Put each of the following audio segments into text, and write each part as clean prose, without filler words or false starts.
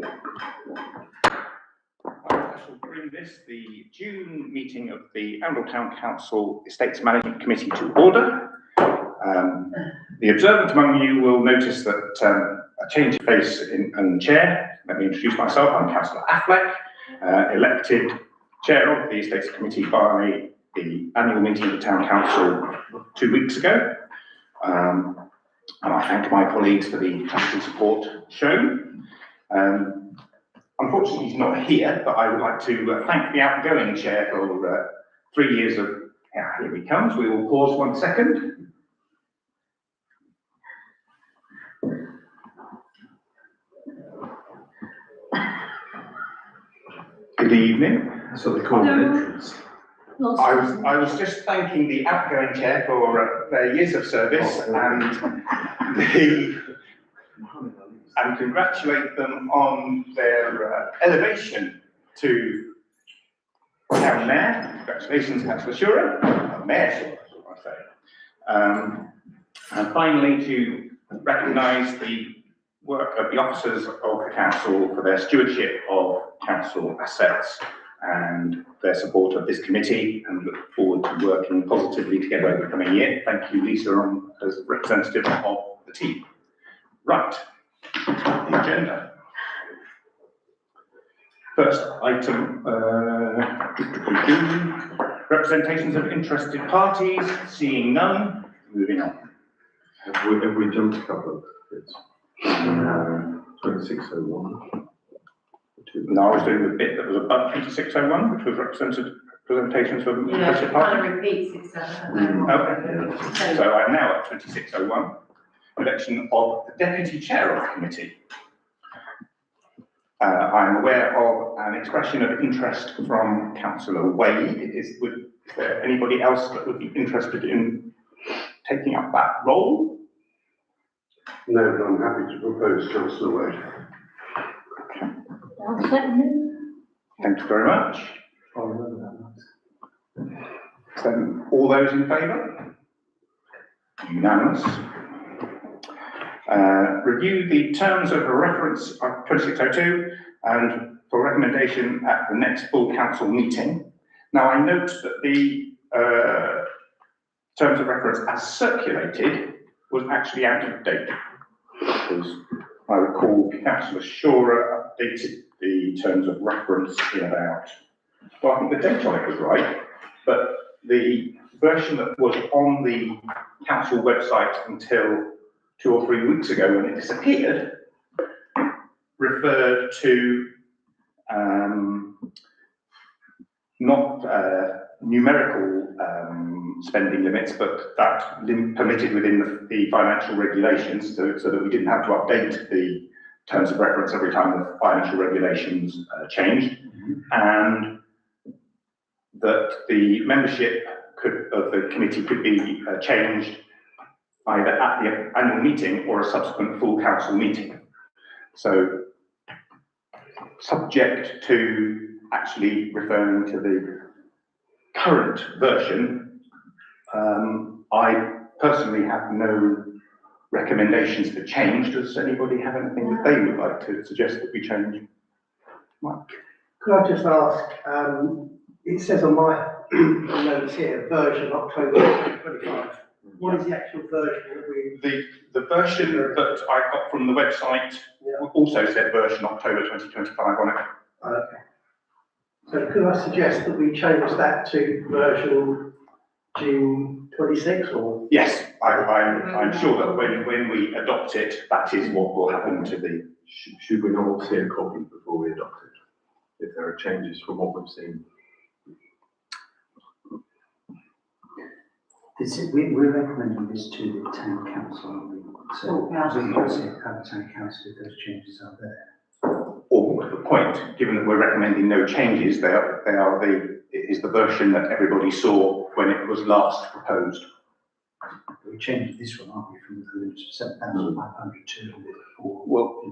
I shall bring the June meeting of the Arundel Town Council Estates Management Committee to order. The observant among you will notice that a change of face in chair. Let me introduce myself. I'm Councillor Affleck, elected chair of the Estates Committee by the annual meeting of the Town Council 2 weeks ago. And I thank my colleagues for the trust and support shown. Unfortunately, he's not here, but I would like to thank the outgoing chair for 3 years of, here he comes. We will pause 1 second. Good evening. That's what they call an entrance. I was just thanking the outgoing chair for their years of service and congratulate them on their elevation to town mayor. Congratulations, Councillor Shura, Mayor Shura, I say. And finally, to recognise the work of the officers of the council for their stewardship of council assets and their support of this committee, and look forward to working positively together over the coming year. Thank you, Lisa, as representative of the team. Right, the agenda. First item, representations of interested parties. Seeing none, moving on. Have we jumped a couple of bits? 2601. No, I was doing the bit that was above 2601, which was representations of interested parties. Kind of repeats itself. Okay. So I'm now at 2601, election of the deputy chair of the committee. I'm aware of an expression of interest from Councillor Wade. Is there anybody else that would be interested in taking up that role? No, but I'm happy to propose Councillor Wade. Thank you very much. So, all those in favour? Unanimous. Review the terms of reference of 2602 and for recommendation at the next full council meeting. Now, I note that the terms of reference as circulated was actually out of date, because I recall Councillor Shura updated the terms of reference in about, well, I think the date on it was right, but the version that was on the council website until 2 or 3 weeks ago when it disappeared referred to not numerical spending limits, but that permitted within the financial regulations, so that we didn't have to update the terms of reference every time the financial regulations changed, and that the membership of the committee could be changed either at the annual meeting or a subsequent full council meeting. So, subject to actually referring to the current version, I personally have no recommendations for change. Does anybody have anything that they would like to suggest that we change? Mike? Could I just ask, it says on my notes here, version October 2025. What is the actual version that we... The version that I got from the website also said version October 2025 on it. Okay. So could I suggest that we change that to version June 26 or? Yes, I'm sure that when we adopt it, that is what will happen to the... Should we not all see a copy before we adopt it? If there are changes from what we've seen? We're recommending this to the town council, aren't we? So we can see how the town council, if those changes are there. Or the point, given that we're recommending no changes, is the version that everybody saw when it was last proposed. We changed this one, aren't we, from the 7,500 to 4. Well,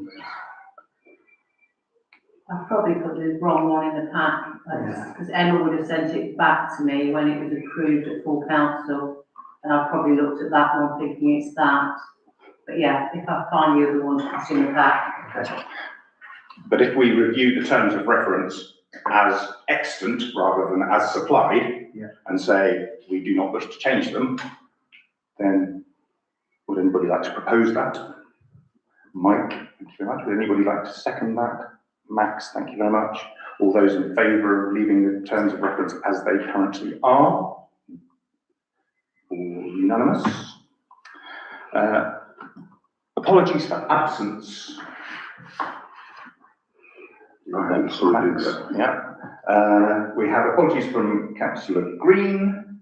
I've probably put the wrong one in the pack, because Emma would have sent it back to me when it was approved at full council, and I've probably looked at that one thinking it's that. But yeah, if I find the other one, it's in the pack. But if we review the terms of reference as extant rather than as supplied, and say we do not wish to change them, then would anybody like to propose that? Mike, thank you very much. Would anybody like to second that? Max, thank you very much. All those in favour of leaving the terms of reference as they currently are? All unanimous. Apologies for absence. We have apologies from Councillor Green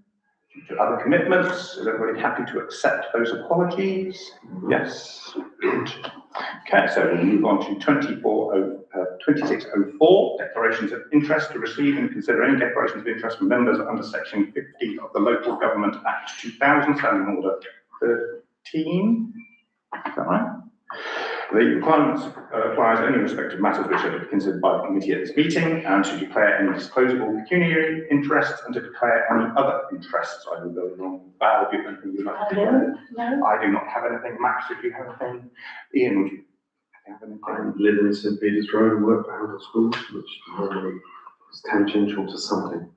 due to other commitments. Is everybody happy to accept those apologies? Yes. Good. Okay, so we'll move on to 2604, declarations of interest. To receive and consider any declarations of interest from members under section 50 of the Local Government Act 2000, Standing Order 13. Is that right? The requirements applies only in respect of matters which are to be considered by the committee at this meeting, and to declare any disclosable pecuniary interests and to declare any other interests. I will go along. Val, do you have anything you'd like to do? No. I do not have anything. Max, if you have anything. Ian, would you have anything? I live in St Peter's Road and work for Handel Schools, which normally is tangential to something.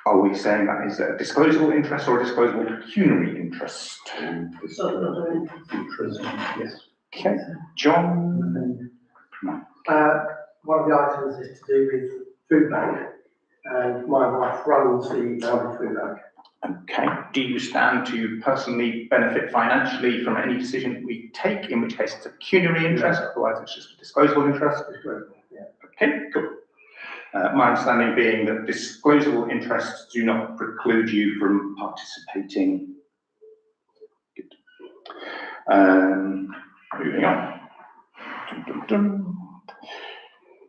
Are we saying that is a disclosable interest or a disclosable pecuniary interest? Interest, yes. Okay, John? One of the items is to do with food bank, and my wife runs the food bank. Okay, do you stand to personally benefit financially from any decision we take, in which case it's a pecuniary interest, otherwise it's just a disclosable interest? Okay, cool. My understanding being that disclosable interests do not preclude you from participating. Good. Moving on.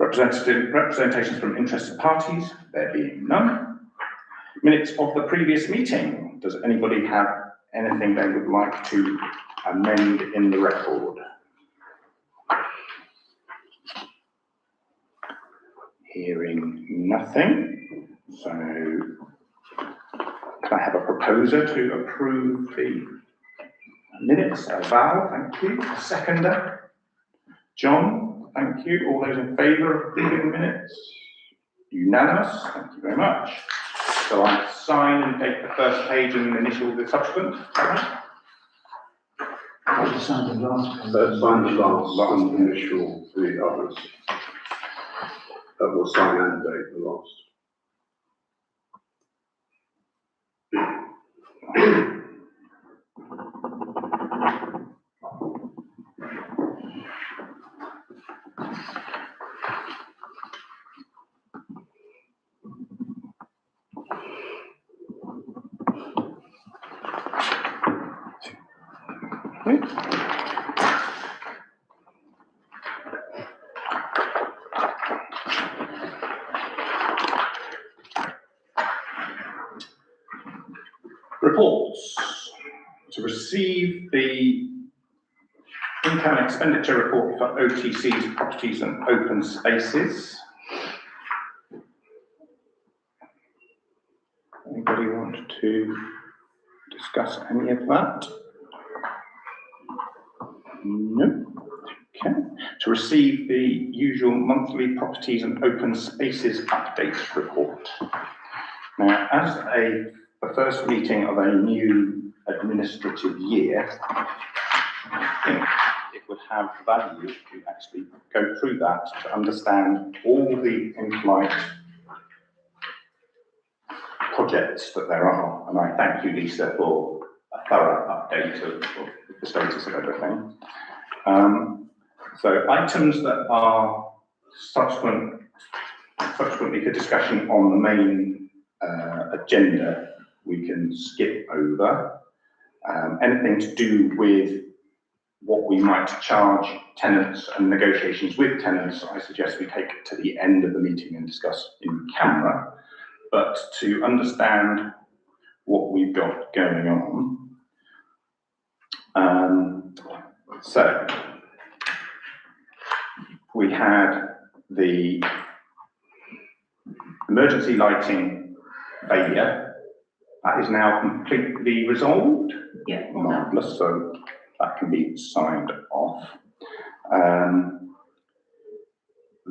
Representations from interested parties, there being none. Minutes of the previous meeting. Does anybody have anything they would like to amend in the record? Hearing nothing. So, can I have a proposer to approve the minutes? Val, thank you. A seconder. John, thank you. All those in favour of approving the minutes? Unanimous. Thank you very much. So I sign and take the first page and initial the subsequent. I signed the last page. Sign the last initial, the others. That will sign and date the last. Reports. To receive the income and expenditure report for OTC's properties and open spaces. Anybody want to discuss any of that? No. Okay. To receive the usual monthly properties and open spaces update report. Now, as the first meeting of a new administrative year, I think it would have value to actually go through that to understand all the in-flight projects that there are. And I thank you, Lisa, for a thorough update of the status of everything. So items that are subsequently for discussion on the main agenda, we can skip over. Anything to do with what we might charge tenants and negotiations with tenants, I suggest we take to the end of the meeting and discuss in camera. But to understand what we've got going on, so we had the emergency lighting failure. That is now completely resolved. Yeah. Marvellous, so that can be signed off.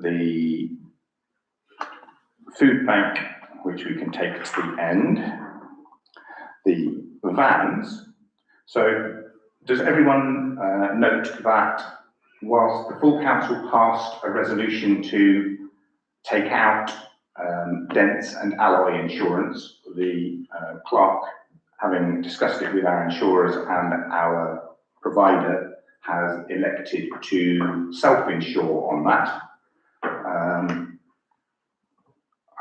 the food bank, which we can take to the end, the vans. So does everyone note that whilst the full council passed a resolution to take out dents and alloy insurance, the clerk, having discussed it with our insurers and our provider, has elected to self-insure on that.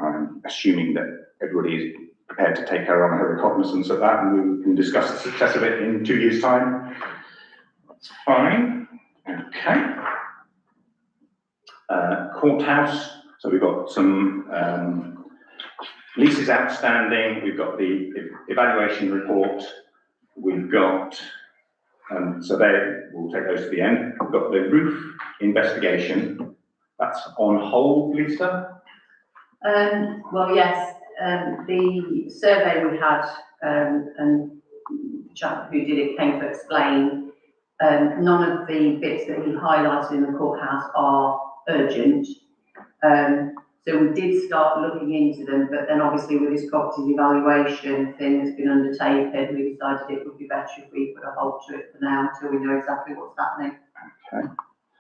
I'm assuming that everybody is prepared to take her on her recognizance of that, and we can discuss the success of it in 2 years' time. That's fine. Okay. Courthouse. So we've got some leases outstanding. We've got the evaluation report. We've got, so there, we'll take those to the end. We've got the roof investigation. That's on hold, Lisa? Well, yes, the survey we had, and the chap who did it came to explain, none of the bits that he highlighted in the courthouse are urgent. So we did start looking into them, but then obviously with this property evaluation thing that's been undertaken, we decided it would be better if we put a halt to it for now until we know exactly what's happening. Okay.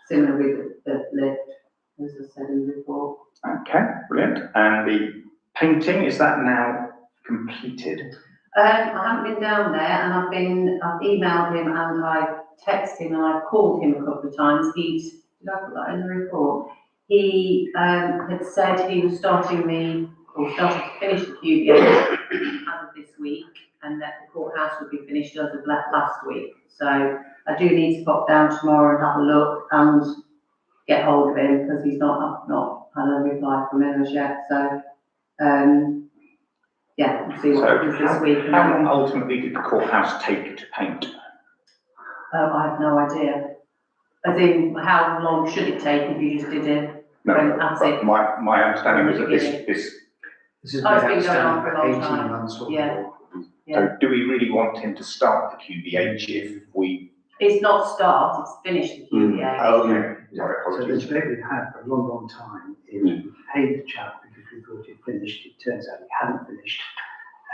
Similar with the lift, as I said in the report. Okay, brilliant. And the painting, is that now completed? I haven't been down there, and I've emailed him and I've texted him and I've called him a couple of times. Did I put that in the report? He had said he was starting to finish the QBH as of this week, and that the courthouse would be finished as of last week. So I do need to pop down tomorrow and have a look and get hold of him, because he's not had a reply from him as yet. So yeah, we'll see what happens this week. How long ultimately did the courthouse take to paint? I have no idea. As in, how long should it take if you just did it? No, That's but it. my understanding was that this This has Oh, it's been been going on outstanding for a for long 18 time. months or Yeah. more. So do we really want him to start the QBH if we? It's not start, it's finish the QBA. Oh, okay. Sorry, So the apologies. debate we've had for a long, long time is we paid the chap because we thought he'd finished. It turns out he hadn't finished,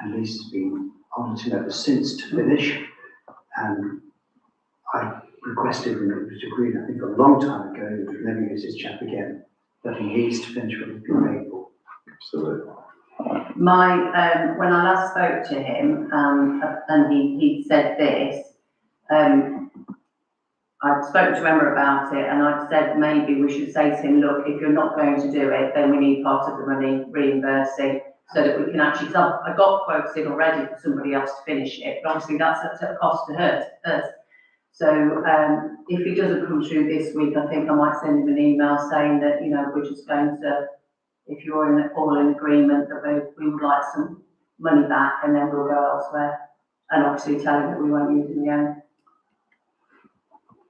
and this has been on him ever since to finish. And I requested, and it was agreed, I think a long time ago, that we'd never use this chap again, that he needs to finish what he's been paid for. Absolutely. When I last spoke to him, and he said this, I'd spoken to Emma about it, and I'd said maybe we should say to him, look, if you're not going to do it, then we need part of the money reimbursing, so that we can actually, because I got quotes in already for somebody else to finish it, but obviously that's at a cost to us. So if it doesn't come through this week, I think I might send him an email saying that, you know, we're just going to, if you're all in agreement that we would like some money back, and then we'll go elsewhere. And obviously tell him that we won't use it again.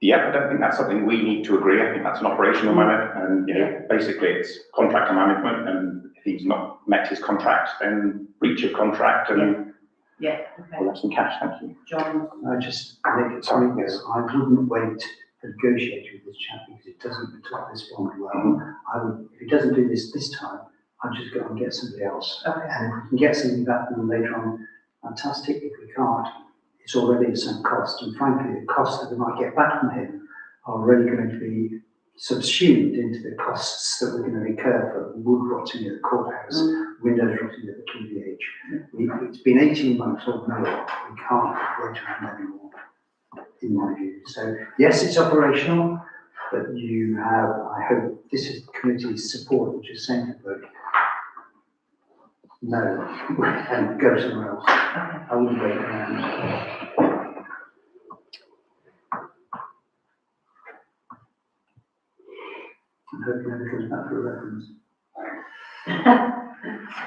Yeah, I don't think that's something we need to agree. I think that's an operational matter, and you know, basically it's contractor management, and if he's not met his contract, then breach of contract, and Yeah, okay. we'll have some cash. Thank you. John? I just think it's something that I wouldn't wait to negotiate with this chap because it doesn't respond well. I would, if he doesn't do this time, I'd just go and get somebody else. Okay. And if we can get something back from them later on, fantastic. If we can't, it's already some cost. And frankly, the costs that we might get back from him are already going to be subsumed into the costs that we're going to incur for wood rotting at the courthouse, windows rotting at the QBH. It's been 18 months or more. We can't wait around anymore, in my view. So yes, it's operational, but you have, I hope this is the committee's support, which is saying to vote no and go somewhere else. I wouldn't wait around. I hope it never comes back for a reference.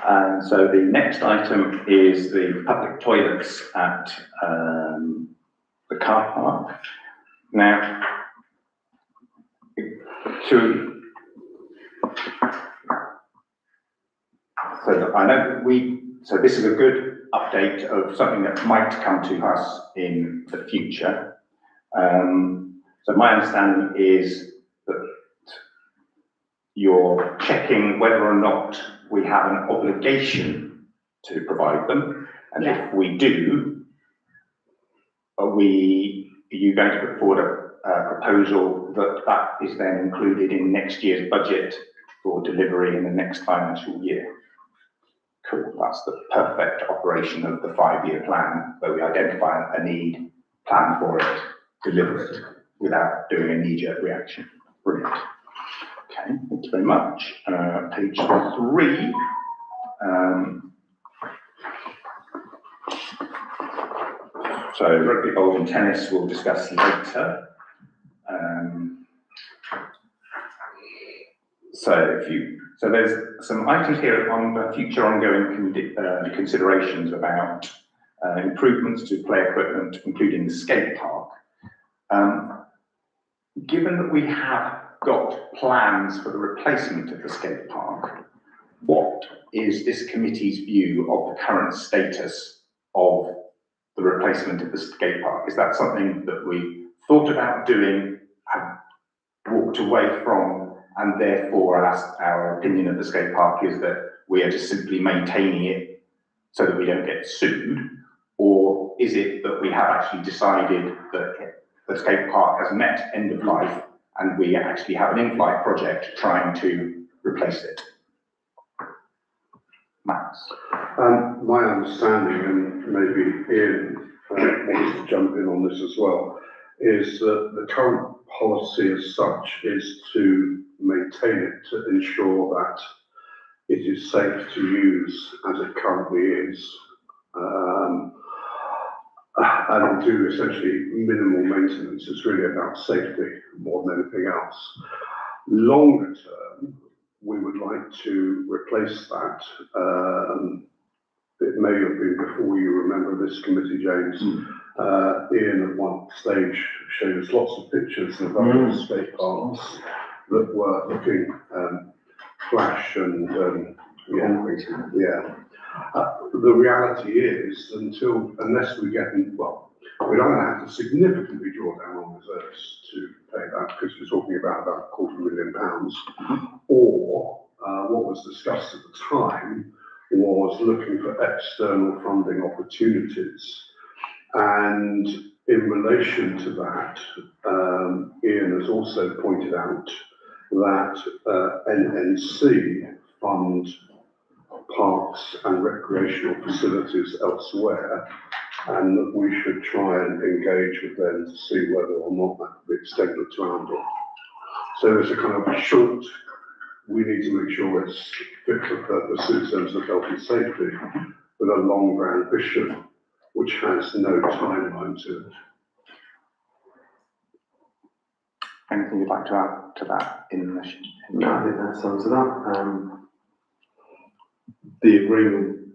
And so the next item is the public toilets at the car park. Now, so I know so this is a good update of something that might come to us in the future. So my understanding is that you're checking whether or not we have an obligation to provide them, and Yeah. if we do, are you going to put forward a proposal that is then included in next year's budget for delivery in the next financial year? Cool, that's the perfect operation of the 5-year plan, where we identify a need, plan for it, deliver it, without doing a knee-jerk reaction. Brilliant. Okay, thank you very much. Page 3. So rugby, bowls and tennis we'll discuss later. So there's some items here on the future ongoing considerations about improvements to play equipment, including the skate park. Given that we have got plans for the replacement of the skate park, what is this committee's view of the current status of the replacement of the skate park? Is that something that we thought about doing, have walked away from, and therefore our opinion of the skate park is that we are just simply maintaining it so that we don't get sued? Or is it that we have actually decided that the skate park has met end of life and we actually have an in-flight project trying to replace it? Max? My understanding, and maybe Ian wants to jump in on this as well, is that the current policy as such is to maintain it, to ensure that it is safe to use as it currently is, and do essentially minimal maintenance. It's really about safety more than anything else. Longer term, we would like to replace that. It may have been before you remember this committee, James. Ian at one stage showed us lots of pictures of other skate parks that were looking flash and yeah. The reality is, unless we get, well, we're going to have to significantly draw down on reserves to pay that, because we're talking about £250,000, or what was discussed at the time was looking for external funding opportunities. And in relation to that, Ian has also pointed out that NNC fund parks and recreational facilities elsewhere, and that we should try and engage with them to see whether or not that could be extended to Arundel. So there's a kind of short, we need to make sure it's fit for purpose in terms of health and safety, but a longer ambition which has no timeline to it. Anything you'd like to add to that in the? No, I think that sums it up. The agreement,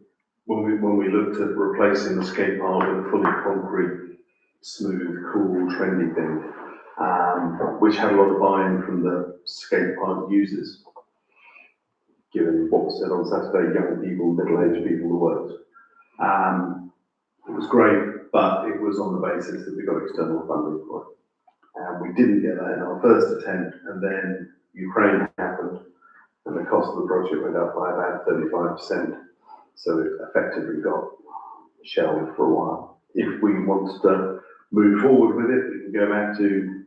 when we looked at replacing the skate park with a fully concrete, smooth, cool, trendy thing, which had a lot of buy-in from the skate park users, given what was said on Saturday, young people, middle-aged people, the works. It was great, but it was on the basis that we got external funding for it. And we didn't get that in our first attempt, and then Ukraine happened, and the cost of the project went up by about 35%. So it effectively got shelved for a while. If we want to move forward with it, we can go back to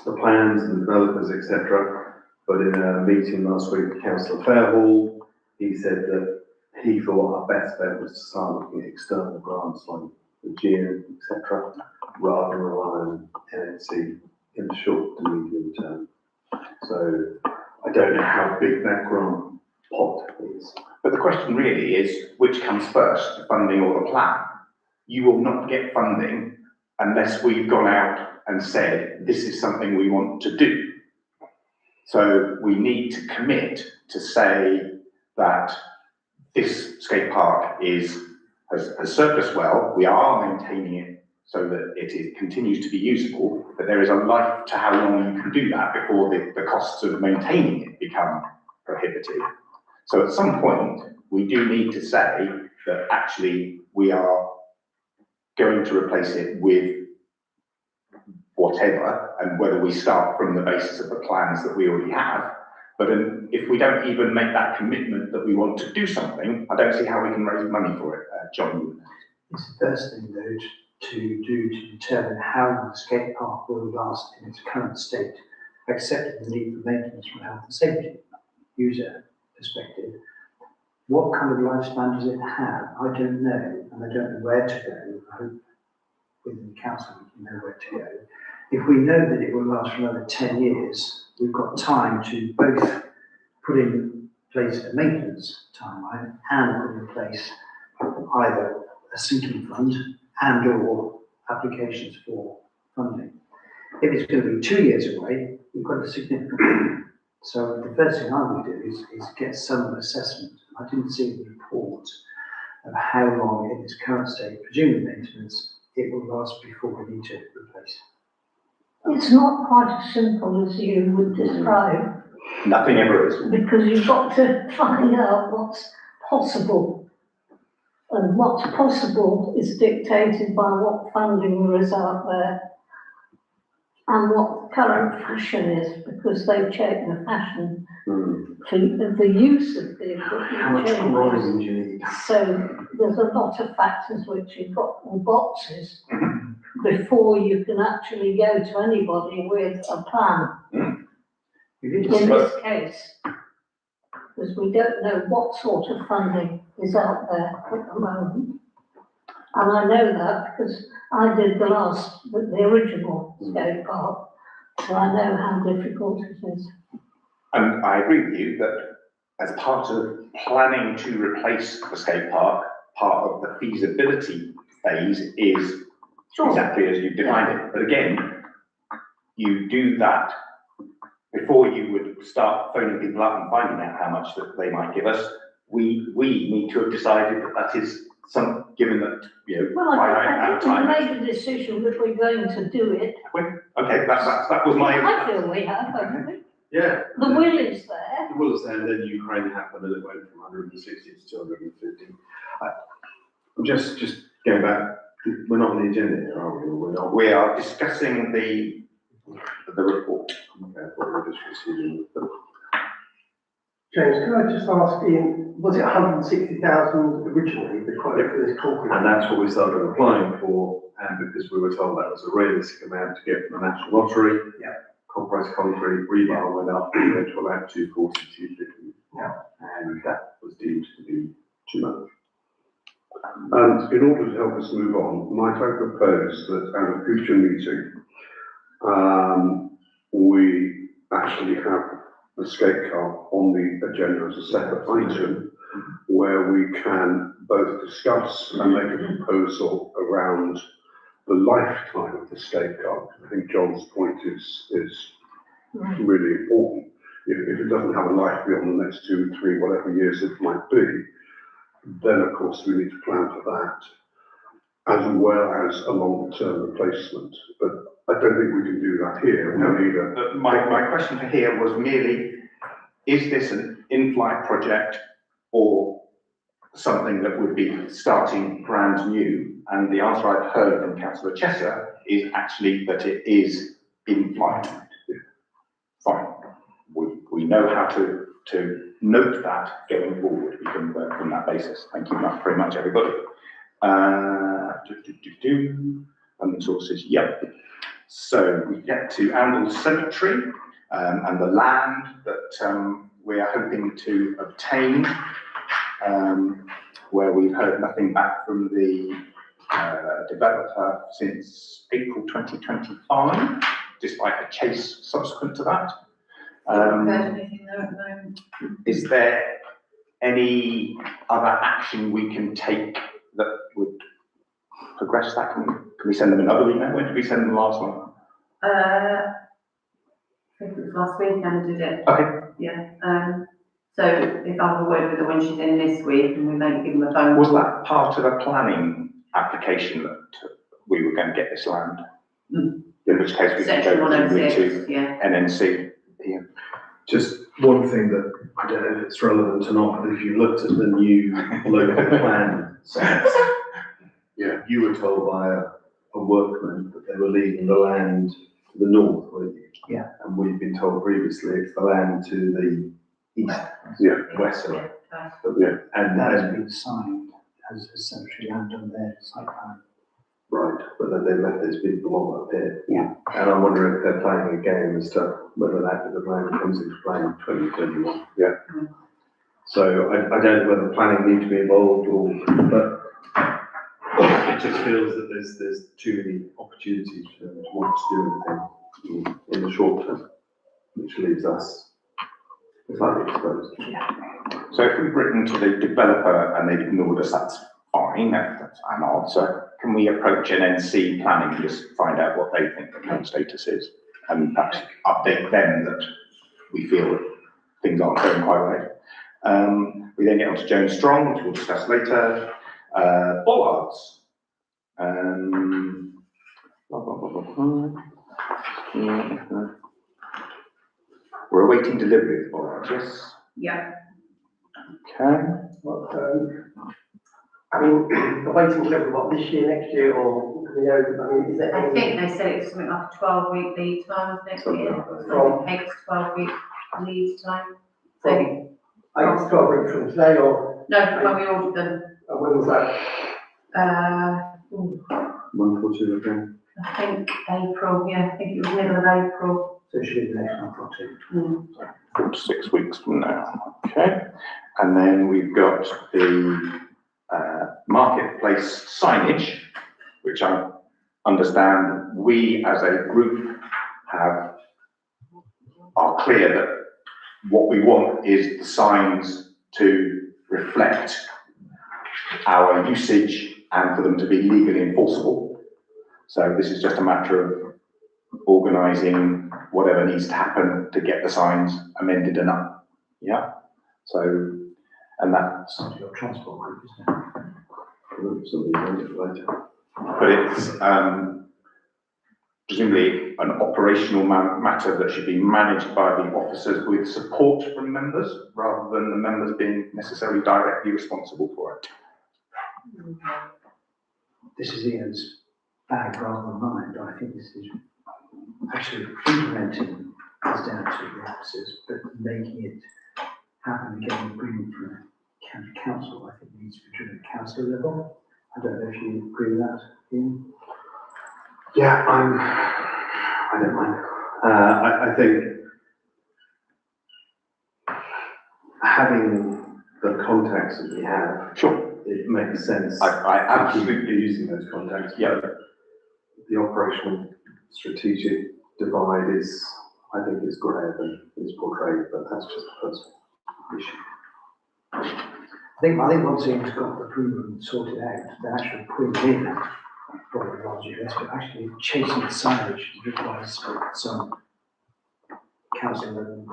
the plans and the developers, etc. But in a meeting last week with Councillor Fairhall, he said that he thought our best bet was to start looking at external grants like the GEO, etc., rather than rely on NNC in the short to medium term. So I don't know how big that grant pot is. But the question really is, which comes first, the funding or the plan? You will not get funding unless we've gone out and said, this is something we want to do. So we need to commit to say that this skate park has served us well. We are maintaining it so that it continues to be usable, but there is a life to how long you can do that before the costs of maintaining it become prohibitive. So at some point, we do need to say that actually we are going to replace it with whatever, and whether we start from the basis of the plans that we already have, But if we don't even make that commitment that we want to do something, I don't see how we can raise money for it. John? It's the first thing though to determine how the skate park will last in its current state, accepting the need for maintenance from a health and safety user perspective. What kind of lifespan does it have? I don't know, and I don't know where to go. I hope within the council we can know where to go. If we know that it will last for another 10 years, we've got time to both put in place a maintenance timeline and put in place either a sinking fund and or applications for funding. If it's going to be 2 years away, we've got a significant problem. So the first thing I would do is get some assessment. I didn't see the report of how long in its current state, presuming maintenance, it will last before we need to replace it. It's not quite as simple as you would describe, Nothing ever is. because you've got to find out what's possible. And what's possible is dictated by what funding there is out there and what the current fashion is, because they've checked the fashion for the use of the How equipment much horizon changes. do you need? So there's a lot of factors which you've got in boxes before you can actually go to anybody with a plan. It In is, this case, because we don't know what sort of funding is out there at the moment. And I know that because I did the original skate park, so I know how difficult it is. And I agree with you that as part of planning to replace the skate park, part of the feasibility phase is exactly as you've defined it. But again, you do that before you would start phoning people up and finding out how much that they might give us. We need to have decided that that is given that, Well, finite I amount of think we time. made a decision that we're going to do it. Okay, that was my. I feel we have, haven't we? Yeah. The will is there. The will is there, and then Ukraine happened, and it went from 160 to 250. I'm just going back. We're not on the agenda here, are we? We're not. We are discussing the report. Okay, I thought we were just receiving the. James, can I just ask, was it 160,000 originally, the quote for this concrete? And that's what we started applying for, and because we were told that was a realistic amount to get from the National Lottery. Yeah. Compressed concrete, rebar went up, we went to about 240, 250. Yeah. And that was deemed to be too much. And in order to help us move on, might I propose that at a future meeting, we actually have the skate park on the agenda as a separate item, where we can both discuss and make a proposal around the lifetime of the skate park. I think John's point is really important. If it doesn't have a life beyond the next 2, 3, whatever years it might be, then of course we need to plan for that, as well as a long-term replacement. But I don't think we can do that here. We need a. My question for here was merely, is this an in-flight project or something that would be starting brand new? And the answer I've heard from Councillor Chesser is actually that it is in flight. Fine. We know how to note that going forward. We can work from that basis. Thank you very much, everybody. And the sources, yep. So we get to Amble Cemetery and the land that we are hoping to obtain, where we've heard nothing back from the developer since April 2025, despite a chase subsequent to that. Anything there at the moment? Is there any other action we can take that would progress that? Can we send them another email? When did we send them the last one? I think it was last weekend, did it? Okay. Yeah. So if I have a word with her when she's in this week, and we may give them a phone. Was that part of a planning application that we were going to get this land? In which case we can Section go 106, to yeah. NNC. Yeah. Just one thing that I don't know if it's relevant or not, but if you looked at the new local plan sites, Yeah. you were told by a workman that they were leaving the land to the north, weren't you? Yeah. And we've been told previously it's the land to the east, Yeah. west, sorry. Yeah. And That has then, been signed as a cemetery land on their site plan. right, but then they left this big blob up here. Yeah. And I'm wondering if they're playing a game as to whether that bit of land comes into play in 2021. Yeah. So I don't know whether planning need to be involved or, but it just feels that there's too many opportunities for them to want to do anything in the short term, which leaves us slightly exposed. So if we've written to the developer and they've ignored us, that's fine, that's an answer. Can we approach NNC planning and just find out what they think the current status is? And perhaps update them that we feel that things aren't going quite right. We then get on to Joan Strong, which we'll discuss later. Bollards. Blah, blah, blah, blah, blah. We're awaiting delivery of bollards, yes? Yeah. Okay. I mean, awaiting delivery, what, this year, next year, or, you know, I mean, is there I any? think they said it was something like a 12-week lead time, I think Something it like is. that. So it takes 12-week lead time. So, From, it's 12 weeks from today, or, no, from when we ordered them, when was that? Month or two ago. I think April, yeah, I think it was middle of April. So it should be the next month or two. Mm. 4 to 6 weeks from now, okay? And then we've got the marketplace signage, which I understand we as a group are clear that what we want is the signs to reflect our usage and for them to be legally enforceable. So this is just a matter of organising whatever needs to happen to get the signs amended and up. Yeah. So, and that's, It's your transport group, isn't it? Somebody knows it later. but it's presumably an operational matter that should be managed by the officers with support from members, rather than the members being necessarily directly responsible for it. This is Ian's bag rather than mine, but I think this is actually implementing is down to the officers, but making it happen and getting agreement from the county council, I think needs to be driven at council level. I don't know if you agree with that, Ian? Yeah, I don't mind. I think having the contacts that we have, Sure. it makes sense. I Absolutely using those contacts. Yeah. The operational strategic divide is, I think, is greater than is portrayed, but that's just a personal issue. I think once Ian's got the approval and sorted out, the actual putting in probably largely less, but actually chasing the signage requires some council level.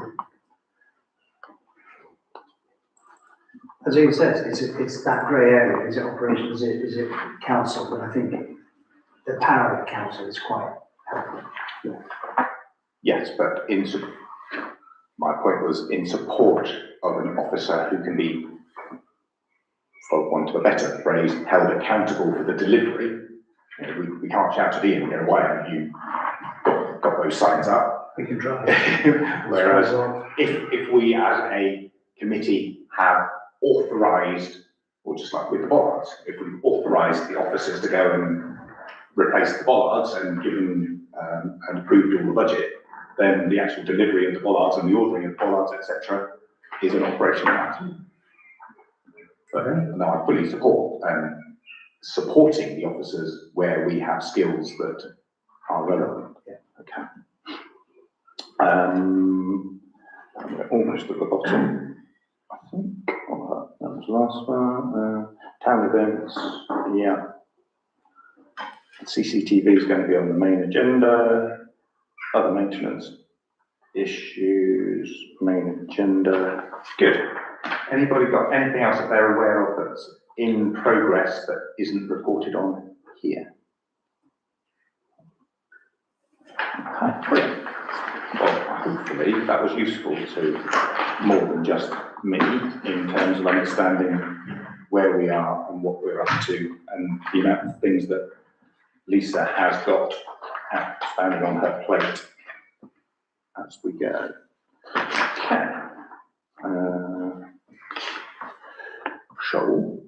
As Ian says, it's that grey area, is it operation, is it council, but I think the power of council is quite helpful. Yes, but my point was in support of an officer who can be, for want of a better phrase, held accountable for the delivery. You know, we can't shout at Ian and go, why haven't you got those signs up? We can try. Whereas if we as a committee have authorised, or just like with the bollards, if we've authorised the officers to go and replace the bollards and given and approved all the budget, then the actual delivery of the bollards and the ordering of bollards, etc., is an operational matter. But no, I fully support supporting the officers where we have skills that are relevant. Yeah. Okay. We're almost at the bottom, I think. That was the last one. Town events, yeah. CCTV is going to be on the main agenda. Other maintenance issues, main agenda. Good. Anybody got anything else that they're aware of that's in progress that isn't reported on here? Okay, brilliant. Well, hopefully that was useful to more than just me in terms of understanding where we are and what we're up to and the amount of things that Lisa has got outstanding on her plate as we go. Okay. Shoal.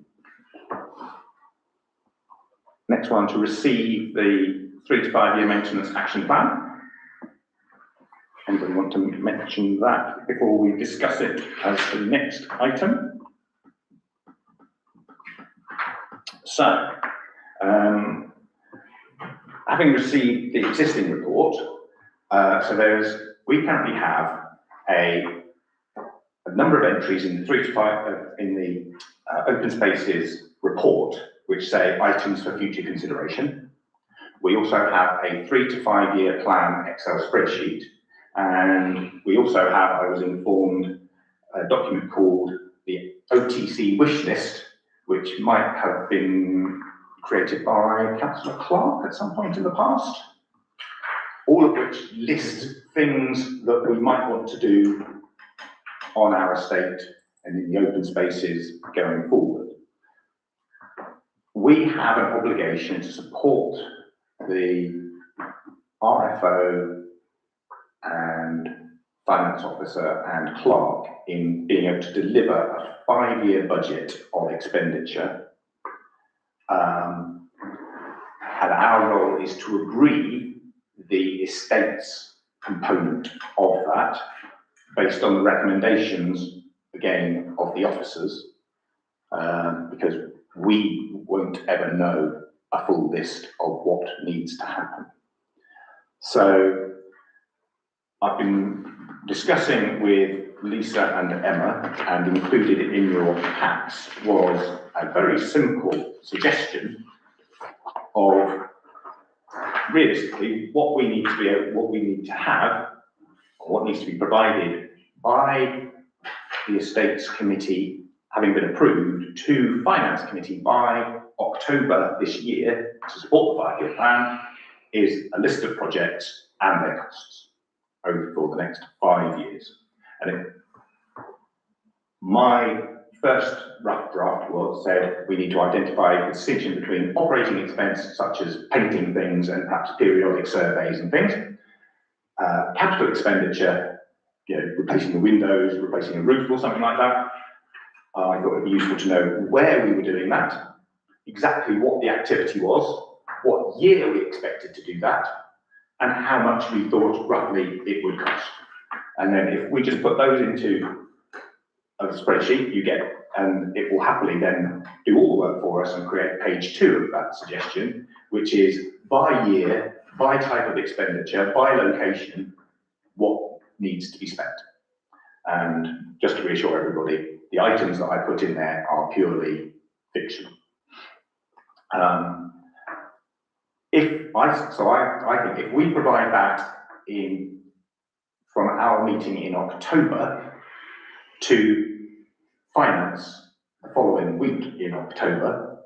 Next one, to receive the 3 to 5 year maintenance action plan. Anybody want to mention that before we discuss it as the next item? So, having received the existing report, we currently have a number of entries in the 3 to 5 in the open spaces report, which say items for future consideration. We also have a 3 to 5 year plan Excel spreadsheet, and we also have, I was informed, a document called the OTC wish list, which might have been created by Councillor Clark at some point in the past, all of which list things that we might want to do on our estate and in the open spaces going forward. We have an obligation to support the RFO and finance officer and clerk in being able to deliver a 5-year budget of expenditure. And our role is to agree the estates component of that based on the recommendations, again, of the officers, because we won't ever know a full list of what needs to happen. So I've been discussing with Lisa and Emma, and included in your packs was a very simple suggestion of realistically what we need to have, or what needs to be provided by the Estates Committee, having been approved, to Finance Committee by October this year to support the 5-year plan, is a list of projects and their costs over for the next 5 years. And my first rough draft said we need to identify a distinction between operating expense, such as painting things and perhaps periodic surveys and things, capital expenditure, replacing the windows, replacing a roof or something like that. I thought it'd be useful to know where we were doing that, exactly what the activity was, what year we expected to do that, and how much we thought roughly it would cost. And then if we just put those into a spreadsheet, and it will happily then do all the work for us and create page 2 of that suggestion, which is by year, by type of expenditure, by location, what needs to be spent. And just to reassure everybody, the items that I put in there are purely fiction. I think if we provide that from our meeting in October to Finance the following week in October,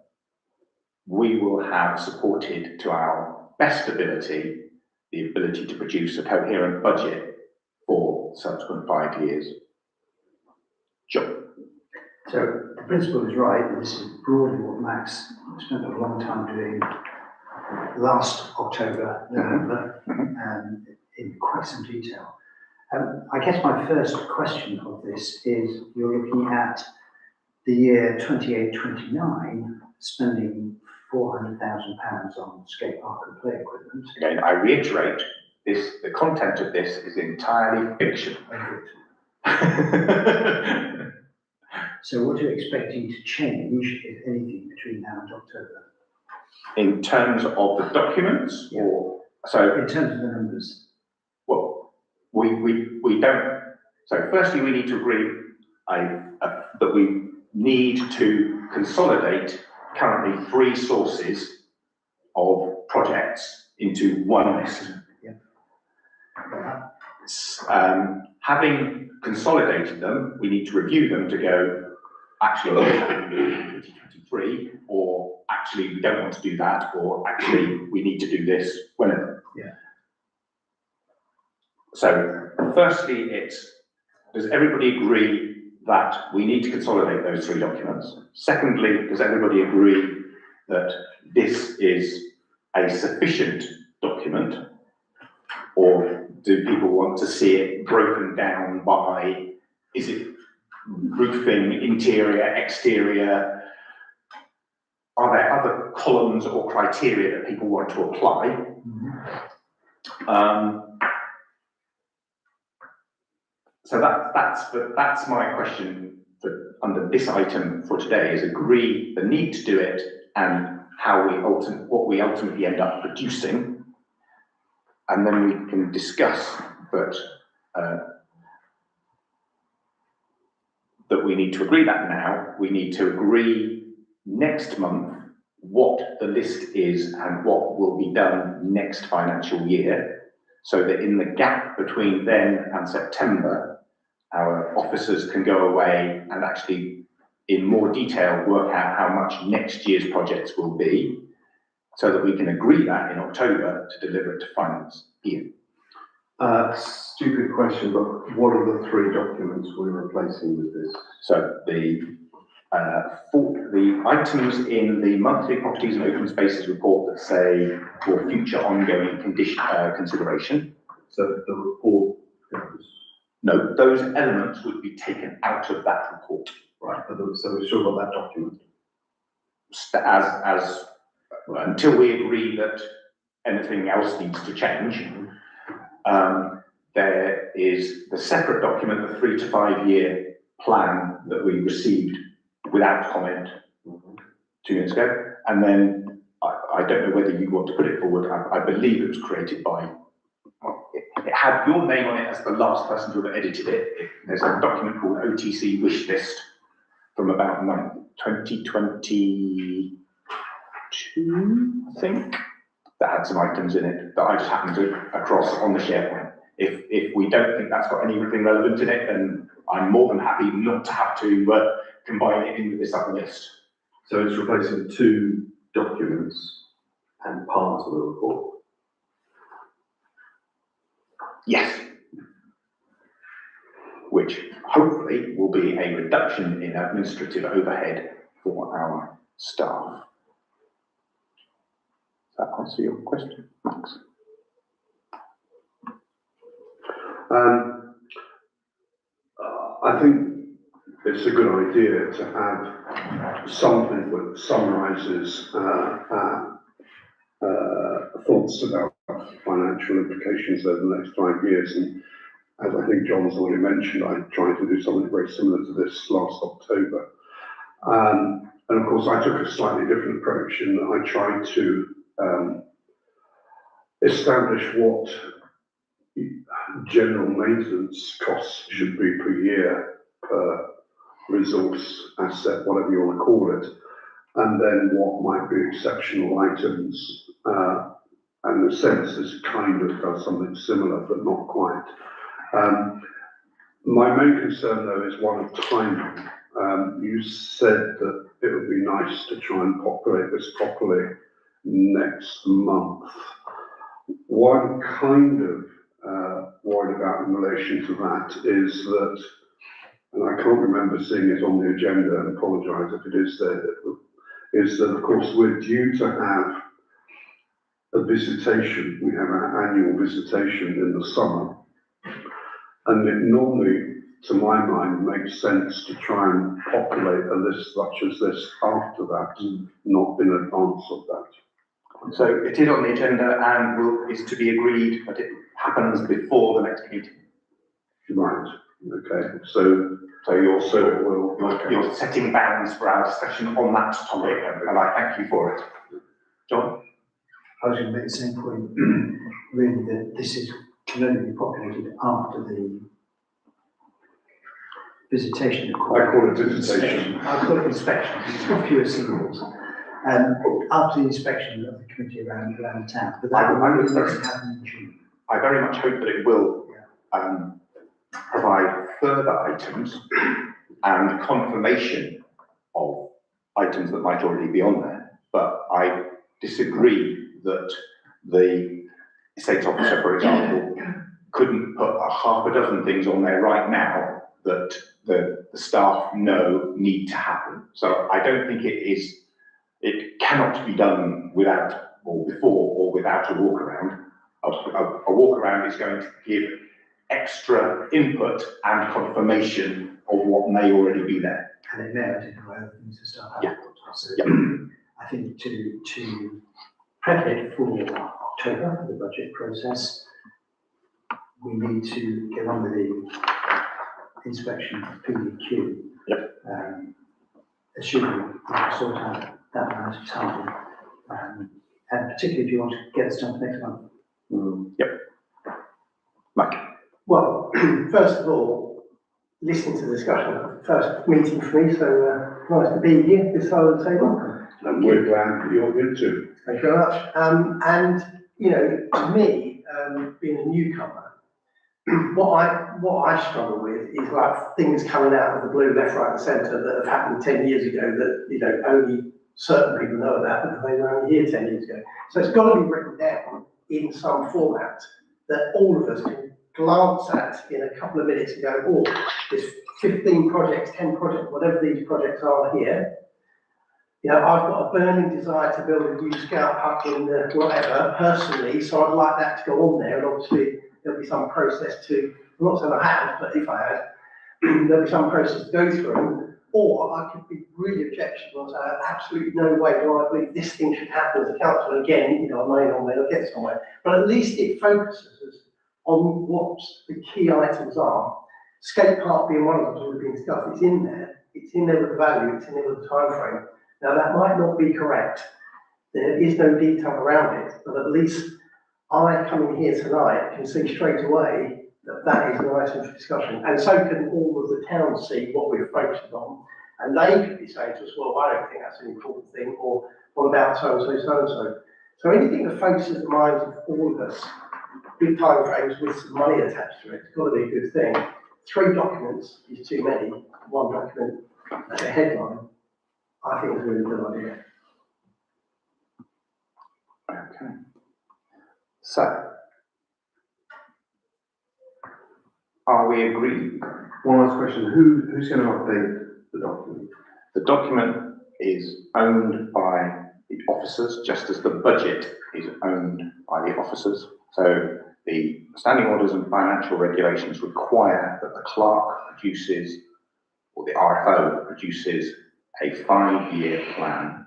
we will have supported to our best ability the ability to produce a coherent budget for subsequent 5 years. John. So the principle is right, and this is broadly what Max spent a long time doing last October, November, in quite some detail. I guess my first question of this is, you're looking at the year 28-29, spending £400,000 on skate park and play equipment. Again, I reiterate, the content of this is entirely fiction. So what are you expecting to change, if anything, between now and October? In terms of the documents, or so? In terms of the numbers. Well, we don't. So firstly, we need to agree that we need to consolidate currently 3 sources of projects into one list. Having consolidated them, we need to review them to go, actually, we have to do it in 2023, or actually, we don't want to do that, or actually, we need to do this whenever. Yeah. So, firstly, does everybody agree that we need to consolidate those 3 documents? Secondly, does everybody agree that this is a sufficient document Or do people want to see it broken down by, is it roofing, interior, exterior? Are there other columns or criteria that people want to apply? So that's my question under this item for today, is agree the need to do it and what we ultimately end up producing. And then we can discuss that we need to agree that now. We need to agree next month what the list is and what will be done next financial year, so that in the gap between then and September, our officers can go away and actually in more detail work out how much next year's projects will be, so that we can agree that in October to deliver it to finance. Ian. Stupid question, but what are the 3 documents we're replacing with this? So the items in the monthly properties and open spaces report that say for future ongoing consideration. So the report goes. No, those elements would be taken out of that report. Right, so we've still got that document. Until we agree that anything else needs to change, there is the separate document, the 3 to 5 year plan that we received without comment 2 minutes ago. And then I don't know whether you want to put it forward. I believe it was created by, it had your name on it as the last person to have edited it. There's a document called OTC Wish List from about 2022, I think, that had some items in it that I just happened to across on the SharePoint. If we don't think that's got anything relevant in it, then I'm more than happy not to have to combine it in with this other list. So it's replacing 2 documents and parts of the report. Yes. Which hopefully will be a reduction in administrative overhead for our staff. Does that answer your question, Max? I think it's a good idea to have something that summarises thoughts about financial implications over the next 5 years. And as I think John's already mentioned, I tried to do something very similar to this last October. And of course, I took a slightly different approach in that I tried to establish what general maintenance costs should be per year, per resource, asset, whatever you want to call it, and then what might be exceptional items. And the census kind of does something similar, but not quite. My main concern, though, is one of timing. You said that it would be nice to try and populate this properly next month. What I'm kind of worried about in relation to that is that, and I can't remember seeing it on the agenda, and apologise if it is there, is that of course we're due to have a visitation. We have our annual visitation in the summer, and it normally, to my mind, makes sense to try and populate a list such as this after that, not in advance of that. So it is on the agenda and is to be agreed, but it happens before the next meeting. Right. Okay. So you're setting bounds for our discussion on that topic, and I thank you for it. John? I was going to make the same point, really, that this can only be populated after the visitation. I call it visitation. I call it inspection, because it's not pure singles. After the inspection of the committee around town, but that really doesn't happen in June. I very much hope that it will provide further items and confirmation of items that might already be on there. But I disagree that the estate officer, for example, couldn't put a half a dozen things on there right now that the staff know need to happen. So I don't think it cannot be done without or before or without a walk around. a walk around is going to give extra input and confirmation of what may already be there. And it may identify other things to start Yeah. having. So Yeah. I think to prep it for October, for the budget process, we need to get on with the inspection of PDQ. Yep. Assuming we can sort out that amount of time. And particularly if you want to get this done next month. Mike? Well, first of all, listening to the discussion, first meeting for me, so nice to be here, this side of the table. And we're glad that you're here too. Thank you very much. And, you know, to me, being a newcomer, what I struggle with is like things coming out of the blue, left, right and centre that have happened 10 years ago that, you know, only certain people know about because they were only here 10 years ago. So it's got to be written down in some format that all of us can glance at in a couple of minutes and go, oh, there's 15 projects, 10 projects, whatever these projects are here. You know, I've got a burning desire to build a new scout hut in the whatever personally, so I'd like that to go on there, and obviously there'll be some process to, I'm not saying I have, but if I had, there'll be some process to go through, or I could be really objectionable and say, absolutely no way do I believe this thing should happen as a council. And again, you know, I may or may not get somewhere, but at least it focuses us on what the key items are. Skate park being one of them, has already been discussed, it's in there with the value, it's in there with the time frame. Now that might not be correct, there is no detail around it, but at least I coming here tonight can see straight away that that is an item for discussion, and so can all of the towns see what we're focusing on, and they could be saying to us, well, I don't think that's an important thing, or what about so-and-so, so-and-so. So anything that focuses the minds of all of us, big time frames with some money attached to it, it's got to be a good thing. 3 documents is too many, 1 document as a headline, I think is a really good idea. Okay. So, are we agreed? One last question, who's going to update the document? The document is owned by the officers, just as the budget is owned by the officers. So the standing orders and financial regulations require that the clerk produces, or the RFO produces, a 5-year plan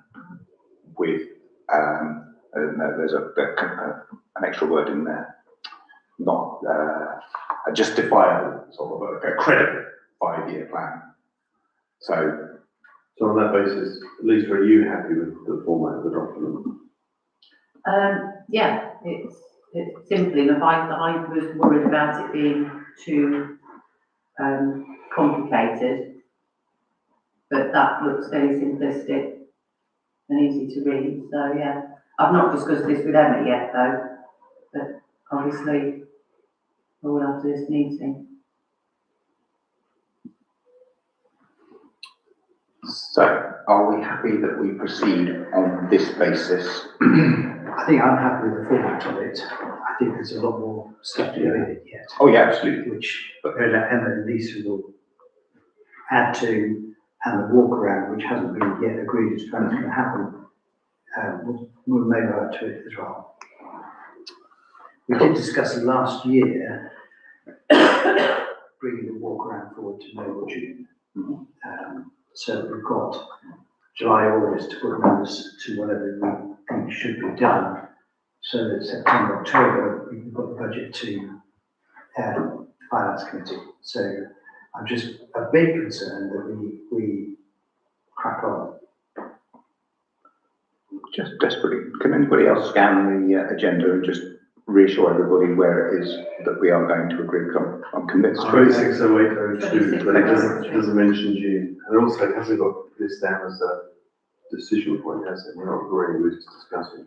with, no, there's an extra word in there, not a justifiable, sort of a credible 5-year plan. So So on that basis, at least are you happy with the format of the document? Yeah, it's simple enough. I was worried about it being too complicated, but that looks very simplistic and easy to read. So yeah, I've not discussed this with Emma yet though, but obviously we'll have this meeting. So, are we happy that we proceed on this basis? I think I'm happy with the format of it. I think there's a lot more stuff to go in it yet. Oh yeah, absolutely. Which Emma and Lisa will add to, and the walk around, which hasn't been yet agreed as to when it's going to happen, we'll maybe add to it as well. We did discuss last year bringing the walk around forward to May or June. So we've got July, August to put numbers to whatever we think should be done, so that September, October, we can put the budget to Finance Committee. So I'm just a bit concerned that we crack on. Just desperately, can anybody else scan the agenda and just reassure everybody where it is that we are going to agree? Because I'm convinced. 260802, but it doesn't mention June. And also it hasn't got this down as a decision point, has it? We're not agreeing, we're just discussing.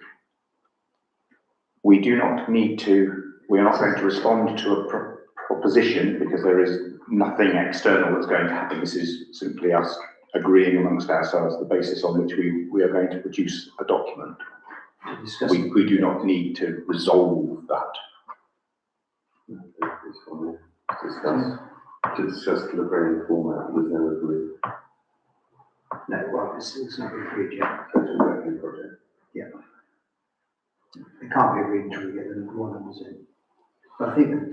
We do not need to, we are not going to respond to a proposition because there is nothing external that's going to happen. This is simply us agreeing amongst ourselves the basis on which we are going to produce a document. To discuss. We do not need to resolve that. To discuss delivering format, there's no agreed. No, well, it's not been agreed yet. Total revenue project. Yeah. It can't be agreed until we get the more numbers in. But I think that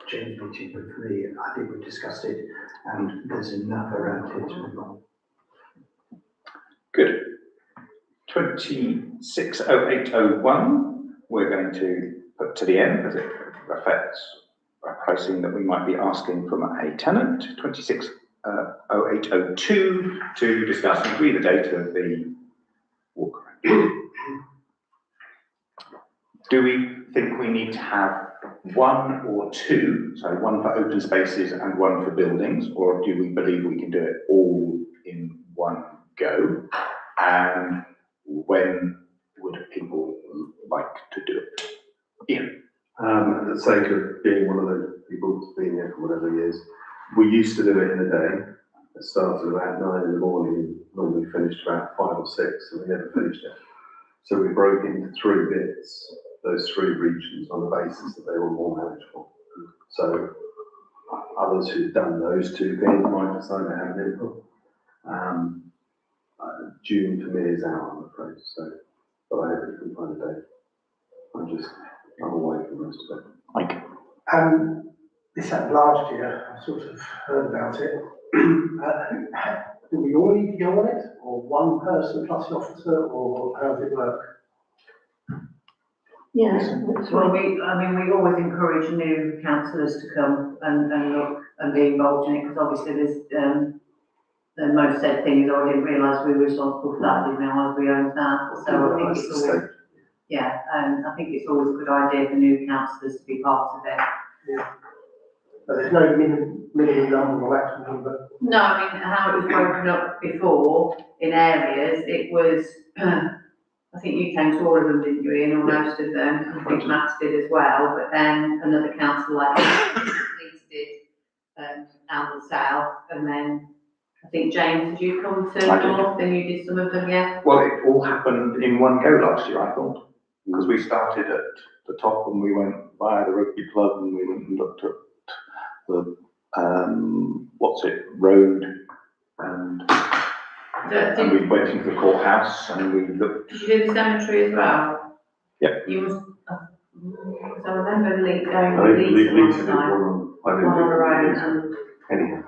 James meeting, but for me, I think we discussed it and there's enough around here to move on. Good. 260801, we're going to put to the end as it affects pricing that we might be asking from a tenant. 260802 to discuss and agree the date of the walk around. Do we think we need to have one or two, so one for open spaces and one for buildings, or do we believe we can do it all in one go? And when would people like to do it? Ian? For the sake of being one of those people who's been here for whatever years, we used to do it in a day. It started about 9 in the morning, normally finished about 5 or 6, and we never finished it. So we broke into 3 bits, those 3 regions, on the basis that they were more manageable. So others who've done those 2 things might decide to have an input. June for me is out, I'm afraid, so, but I hope we can find a date. I'm away for most of it. Mike? This happened last year, I sort of heard about it. Do we all need to go on it, or one person plus an officer, or how does it work? Yes, Well, we always encourage new councillors to come and look and be involved in it, because obviously there's, the most said thing is, oh, I didn't realise we were responsible for that, didn't know, we owned that, so I think it's always, I think it's always a good idea for new councillors to be part of it. Yeah. But there's no minimum number or maximum number. No, I mean, how it was broken up before in areas, it was, I think you came to all of them, didn't you, Ian, or most of them? I think Max did as well, but then another council like Leeds did down the south, and then I think James, did you come to North and you did some of them, yeah? Well, it all happened in one go last year, I thought, because we started at the top and we went via the rugby club and we went and looked at the, road, and we went into the courthouse and we looked. Did you do the cemetery as well? Yep. You must, so I remember Lee going to Leeds Leeds did one time, one one on the road, and anyhow.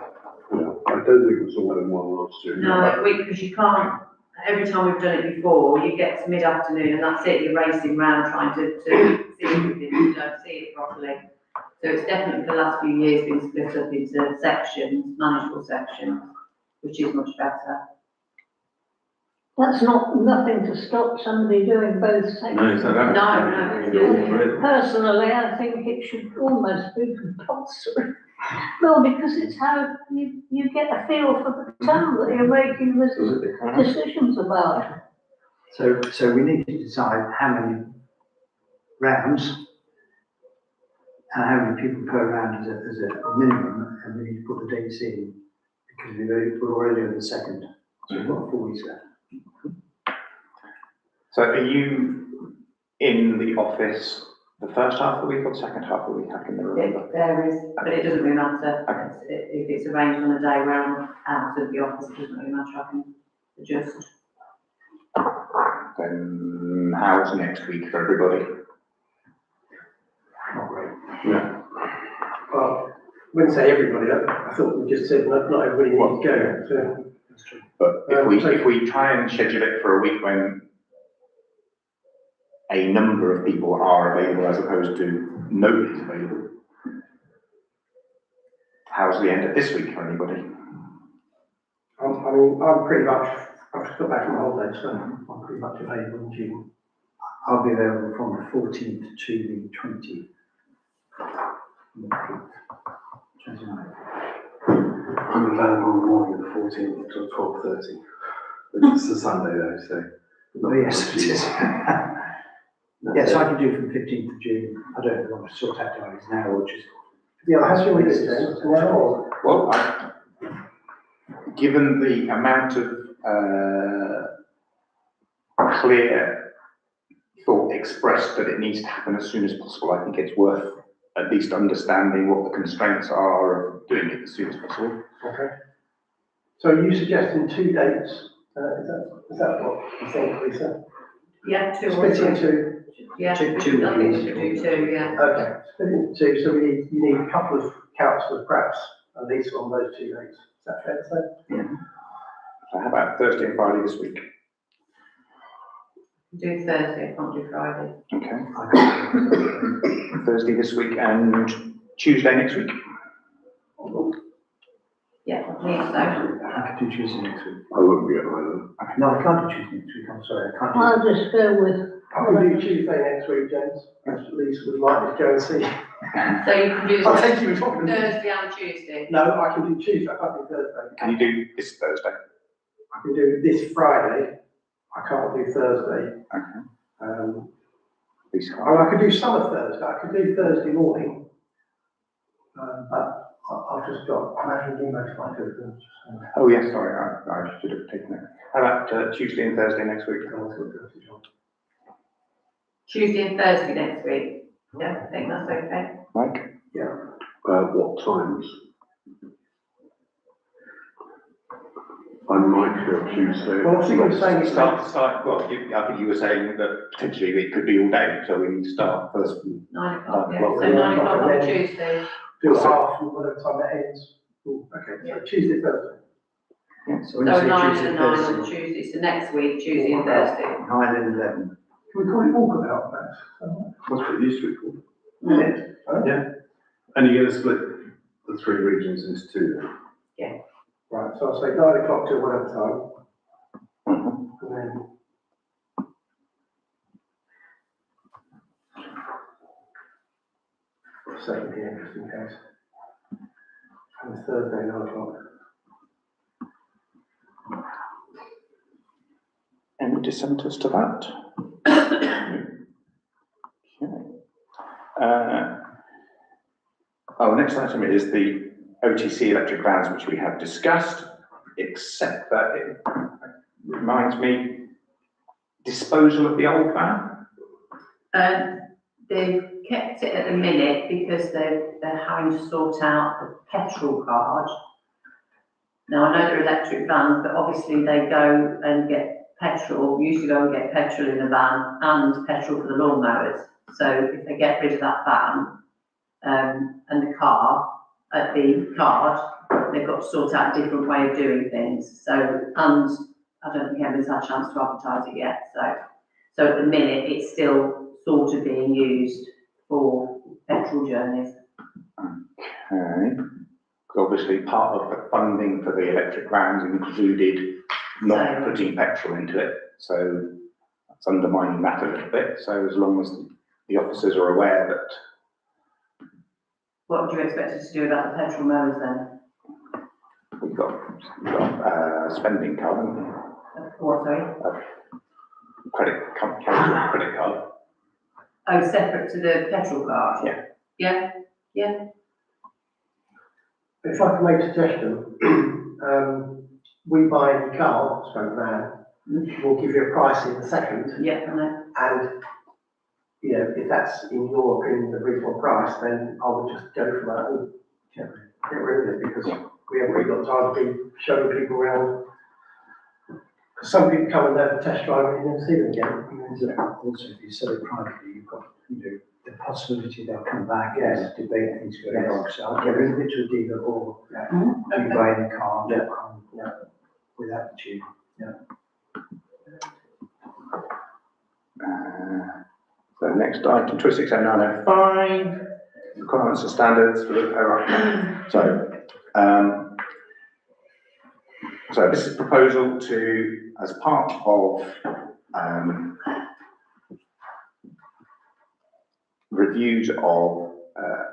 Yeah, I don't think it was all in one last year. no, because you can't, every time we've done it before, you get to mid-afternoon and that's it, you're racing around trying to see everything, you don't see it properly. So it's definitely for the last few years been split up into sections, manageable sections, which is much better. that's nothing to stop somebody doing both sections. No. Personally, I think it should almost be compulsory. Well, because it's how you get a feel for the town that you're making decisions about. So we need to decide how many rounds and how many people per round as a minimum, and we need to put the dates in, because we're already on the 2nd, so we've got 4 weeks left. So are you in the office the first half of the week or the second half of the week? I can remember. It varies, but it doesn't really matter. If it's arranged on a day where I'm out of the office, it doesn't really matter, I can adjust. Then how's next week for everybody? Not great. Yeah. Well, I wouldn't say everybody, I thought we just said not everybody needs to go, so. That's true. But if we try and schedule it for a week when a number of people are available as opposed to nobody's available, how's the end of this week for anybody? I'm pretty much, I've just got back from holiday, so I'm pretty much available in June. I'll be available from the 14th to the 29th. I'm available in the morning of the 14th until 12:30. It's a Sunday though, so. Oh, yes, it is. Yes, I can do from 15th of June. I don't know if I want to sort out diaries now or just. Yeah, how's your week, James? Now or? Well, given the amount of clear thought expressed that it needs to happen as soon as possible, I think it's worth at least understanding what the constraints are of doing it as soon as possible. Okay. So are you suggesting 2 dates? Is that what you think, Lisa? Yeah, two or Split three. into, Yeah, Two- we two should- I think we would should be- do two, yeah. okay, split into two, so you need a couple of councillors perhaps, at least on those 2 days. Is that fair to say? So how about Thursday and Friday this week? Do Thursday, I can't do Friday. Okay, I can't. Thursday this week and Tuesday next week? Yeah, I think so. I could do Tuesday next week. I wouldn't be at home. No, I can't do Tuesday next week, I'm sorry, I can't do. I'll just go with, I can do Tuesday next week, James, at least we'd like to go and see. So you can do I'll take you with what we do. Thursday and Tuesday. No, I can do Tuesday, I can't do Thursday. Can you do this Thursday? I can do this Friday, I can't do Thursday. Okay. Please. I could do some of Thursday, I could do Thursday morning. But I've just got, I'm actually doing most of my Thursday. Oh, yes, sorry, I should have taken it. How about Tuesday and Thursday next week? Tuesday and Thursday next week. Yeah, I think that's okay. Mike? What times? I might go Tuesday. Well, obviously you're saying it's Start, well, I think you were saying that potentially it could be all day, so we need to start first. 9 o'clock, yeah, Well, so 9 o'clock on Tuesday. do half and whatever time that ends. Okay, so Tuesday, Thursday. So when you So say 9 Tuesday, and 9 on Thursday, Tuesday, so next week, Tuesday and Thursday. 9 and 11. Can we call it walkabout, perhaps? That's what it used to be called. Mm. And you're gonna split the 3 regions into 2 then? Right, so I'll say 9 o'clock till whatever time, and then. Second here, just in case. And it's Thursday, 9 o'clock. Any dissenters to that? Okay. The next item is the OTC electric vans, which we have discussed, except that it reminds me, disposal of the old van? They've kept it at the minute because they're having to sort out the petrol card. Now, I know they're electric vans, but obviously they go and get petrol, usually go and get petrol in the van and petrol for the lawnmowers. So if they get rid of that van, and the car, the card, they've got to sort out a different way of doing things. So, and I don't think Emma's had a chance to advertise it yet, so at the minute, it's still sort of being used for petrol journeys. Okay. Because obviously part of the funding for the electric vans included not So- putting petrol into it, so that's undermining that a little bit. So as long as the officers are aware that What do you expect us to do about the petrol mowers then? we've got a spending card, haven't we? What, sorry? Credit card. Oh, separate to the petrol card? Yeah. Yeah, If I can make a suggestion, we buy the car, stroke van, we'll give you a price in a second, yeah, I know. and, you know, if that's in your opinion the reasonable price, then I would just go for that and get rid of it, because we haven't really got time to be showing people around. Because some people come and have a test drive and you never see them again. Also, if you sell it privately, you've got, the possibility they'll come back Yes. and debate things going Yes. wrong. So I'll get rid of it to a dealer or you buy in a car, without the tube. So next item, 260905, requirements and standards for the So this is a proposal to, as part of reviews of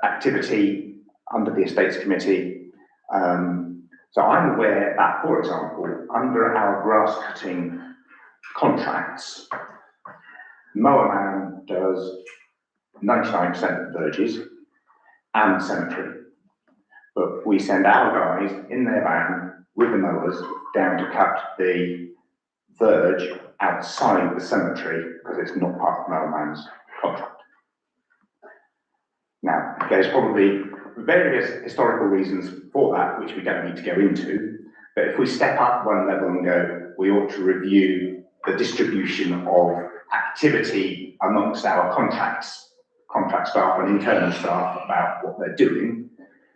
activity under the Estates Committee. So I'm aware that, for example, under our grass cutting contracts, Mowerman does 99% of verges and cemetery. But we send our guys in their van with the mowers down to cut the verge outside the cemetery because it's not part of Mowerman's contract. Now, there's probably various historical reasons for that, which we don't need to go into, but if we step up one level and go, we ought to review the distribution of activity amongst our contract staff and internal staff about what they're doing,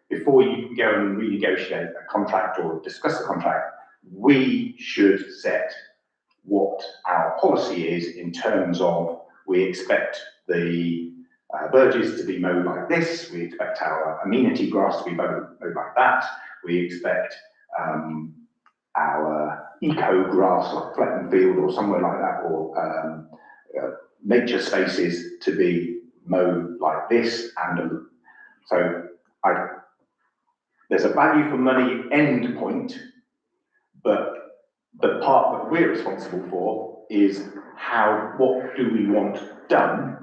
before you can go and renegotiate a contract or discuss a contract, we should set what our policy is in terms of we expect the verges to be mowed like this, we expect our amenity grass to be mowed like that, we expect our eco grass like Fletton Field or somewhere like that, or nature spaces to be mowed like this. And so there's a value for money end point, but the part that we're responsible for is what do we want done,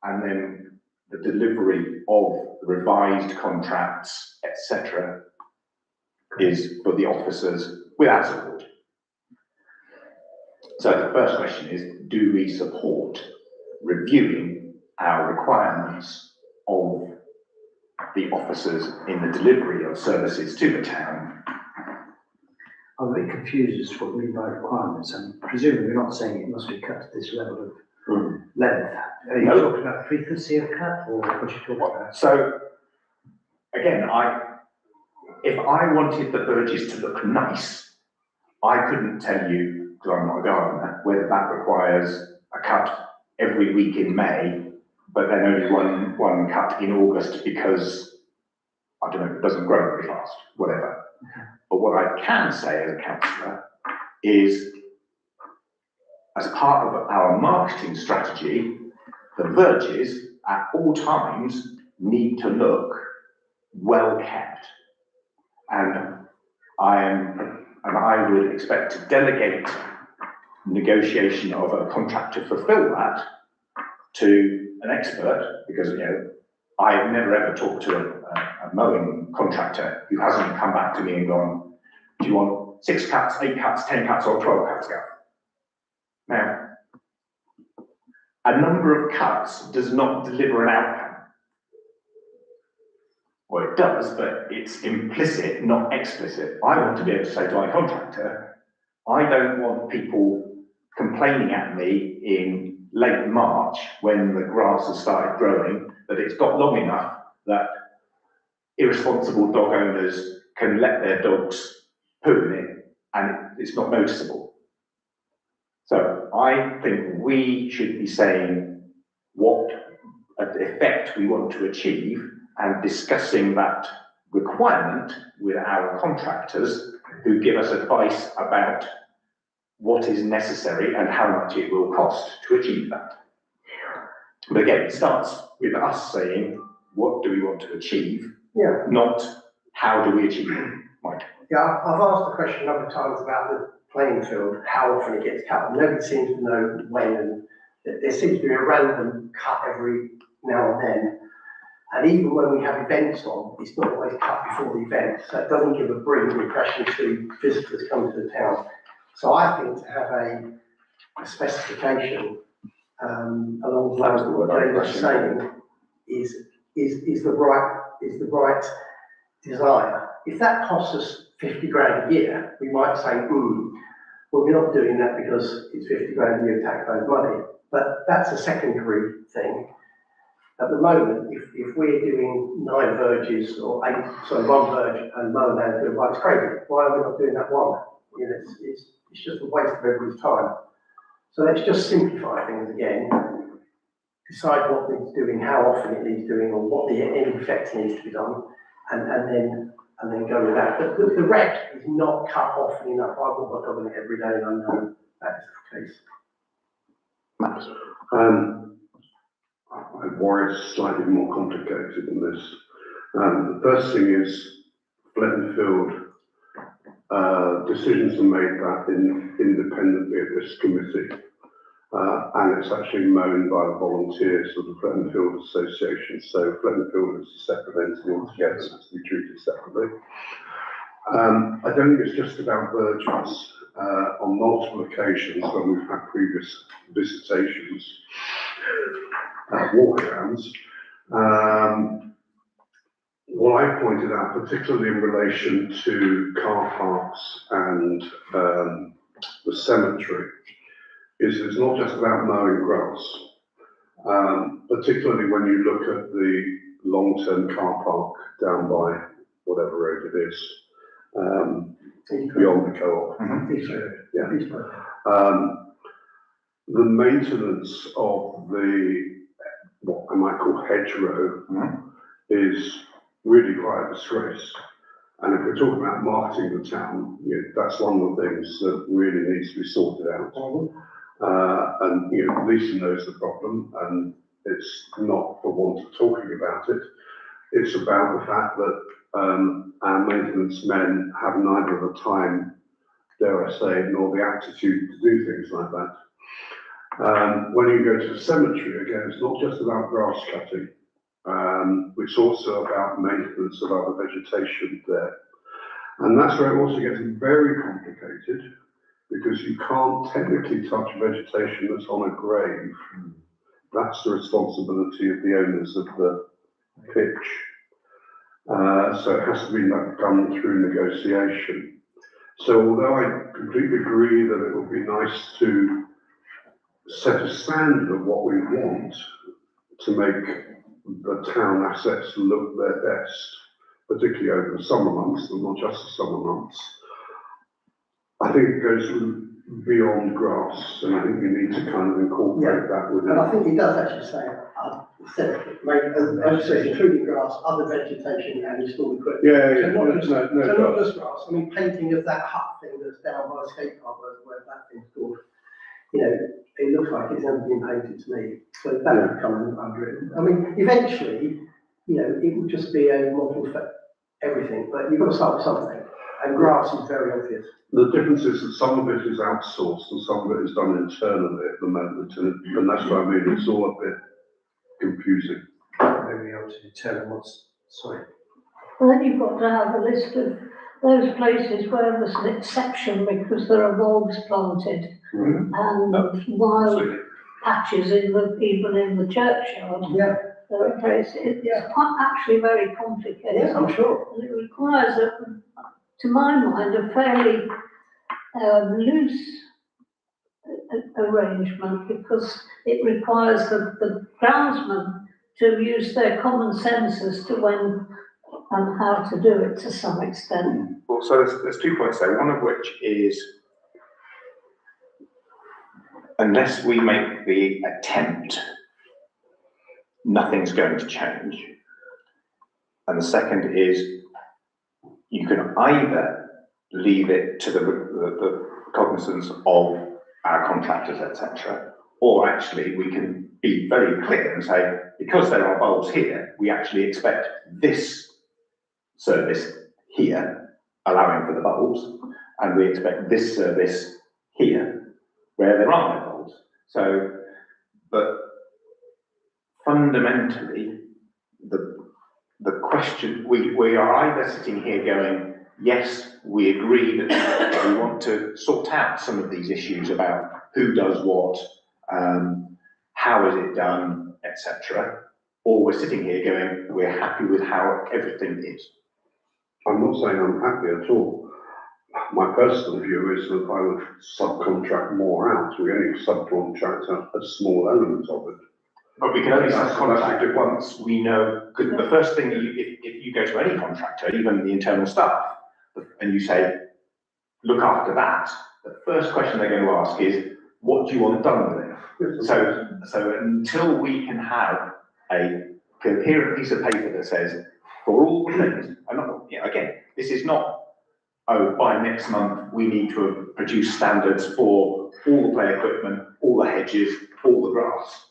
and then the delivery of the revised contracts, etc., is for the officers without support. So the first question is, do we support reviewing our requirements of the officers in the delivery of services to the town? I'm a bit confused as to what we mean by requirements, and presumably we're not saying it must be cut to this level of length. Are you talking about frequency of cut, or what are you talking about? So, again, if I wanted the verges to look nice, I couldn't tell you, because I'm not a gardener, whether that requires a cut every week in May, but then only one cut in August because, I don't know, it doesn't grow very fast, whatever. But what I can say as a councillor is, as part of our marketing strategy, the verges at all times need to look well kept. And I would expect to delegate negotiation of a contract to fulfil that to an expert, because, you know, I've never ever talked to a mowing contractor who hasn't come back to me and gone, do you want 6 cuts, 8 cuts, 10 cuts, or 12 cuts? Go. Now, a number of cuts does not deliver an outcome. Well, it does, but it's implicit, not explicit. I want to be able to say to my contractor, I don't want people complaining at me in late March when the grass has started growing that it's got long enough that irresponsible dog owners can let their dogs poo in it and it's not noticeable. So I think we should be saying what effect we want to achieve and discussing that requirement with our contractors who give us advice about what is necessary and how much it will cost to achieve that. But again, it starts with us saying, what do we want to achieve? Yeah. Not how do we achieve it, Mike? Yeah, I've asked the question a number of times about the playing field, how often it gets cut. Nobody seems to know when, and there seems to be a random cut every now and then. And even when we have events on, it's not always cut before the event, so it doesn't give a brilliant impression to visitors coming to the town. So I think to have a specification along the lines of what Dave was saying is the right desire. If that costs us 50 grand a year, we might say, well, we're not doing that because it's 50 grand a year of taxpayers' money. But that's a secondary thing. At the moment, if we're doing 9 verges or 1 verge and mowing down to one, it's crazy. Why are we not doing that one? You know, it's just a waste of everybody's time. So let's just simplify things again. Decide what needs doing, how often it needs doing, or what the end effect needs to be done, and then go with that. But the rec is not cut often enough. I walk my dog on it every day, and I know that is the case. Why it's slightly more complicated than this. The first thing is Fletton Field. Decisions are made that independently of this committee, and it's actually mown by the volunteers of the Fletton Field Association. So Fletton Field is a separate entity altogether, and has to be treated separately. I don't think it's just about verges. On multiple occasions when we've had previous visitations, walkarounds, what I pointed out, particularly in relation to car parks and the cemetery, is it's not just about mowing grass. Particularly when you look at the long-term car park down by whatever road it is, beyond the co-op. The maintenance of what I might call hedgerow is really quite a disgrace. And if we're talking about marketing the town, that's one of the things that really needs to be sorted out. And Lisa knows the problem, and it's not for want of talking about it. It's about the fact that our maintenance men have neither the time, dare I say, nor the aptitude to do things like that. When you go to the cemetery, again, it's not just about grass cutting. It's also about maintenance of other vegetation there. And that's where it also gets very complicated, because you can't technically touch vegetation that's on a grave. That's the responsibility of the owners of the pitch. So it has to be done through negotiation. So although I completely agree that it would be nice to set a standard of what we want to make the town assets look their best, particularly over the summer months, but not just the summer months, I think it goes beyond grass, and I think you need to kind of incorporate that within. And I think it does actually say, as you say, including grass, other vegetation and installed equipment. Yeah, So not no. just grass. I mean, painting of that hut thing that's down by the skate park where that thing's called, it looks like it's never been painted to me. So that would come under it. I mean, eventually, it would just be a model for everything, but you've got to start with something. And grass is very obvious. The difference is that some of it is outsourced and some of it is done internally at the moment, and that's what I mean. It's all a bit confusing. Maybe able to determine sorry. Well, then you've got to have a list of those places where there's an exception because there are bulbs planted and wild patches even in the churchyard. Yeah. There are places, it's quite actually very complicated. Yeah, I'm sure. And it requires, to my mind, a fairly loose arrangement, because it requires the groundsman to use their common sense as to when and how to do it to some extent. Well, so there's 2 points there, one of which is, unless we make the attempt, nothing's going to change. And the second is, you can either leave it to the cognizance of our contractors, etc., or actually we can be very clear and say, because there are bulbs here, we actually expect this service here, allowing for the bulbs, and we expect this service here, where there are no bulbs. So, but fundamentally, the question, we are either sitting here going, yes, we agree that we want to sort out some of these issues about who does what, how is it done, etc., or we're sitting here going, we're happy with how everything is. I'm not saying I'm happy at all. My personal view is that I would subcontract more out. We only subcontract out a small element of it. But we can only subcontract it once we know, because the first thing, if you go to any contractor, even the internal staff, and you say, look after that, the first question they're going to ask is, what do you want done with it? So until we can have a coherent piece of paper that says, for all the things, again, this is not, oh, by next month we need to produce standards for all the play equipment, all the hedges, all the grass.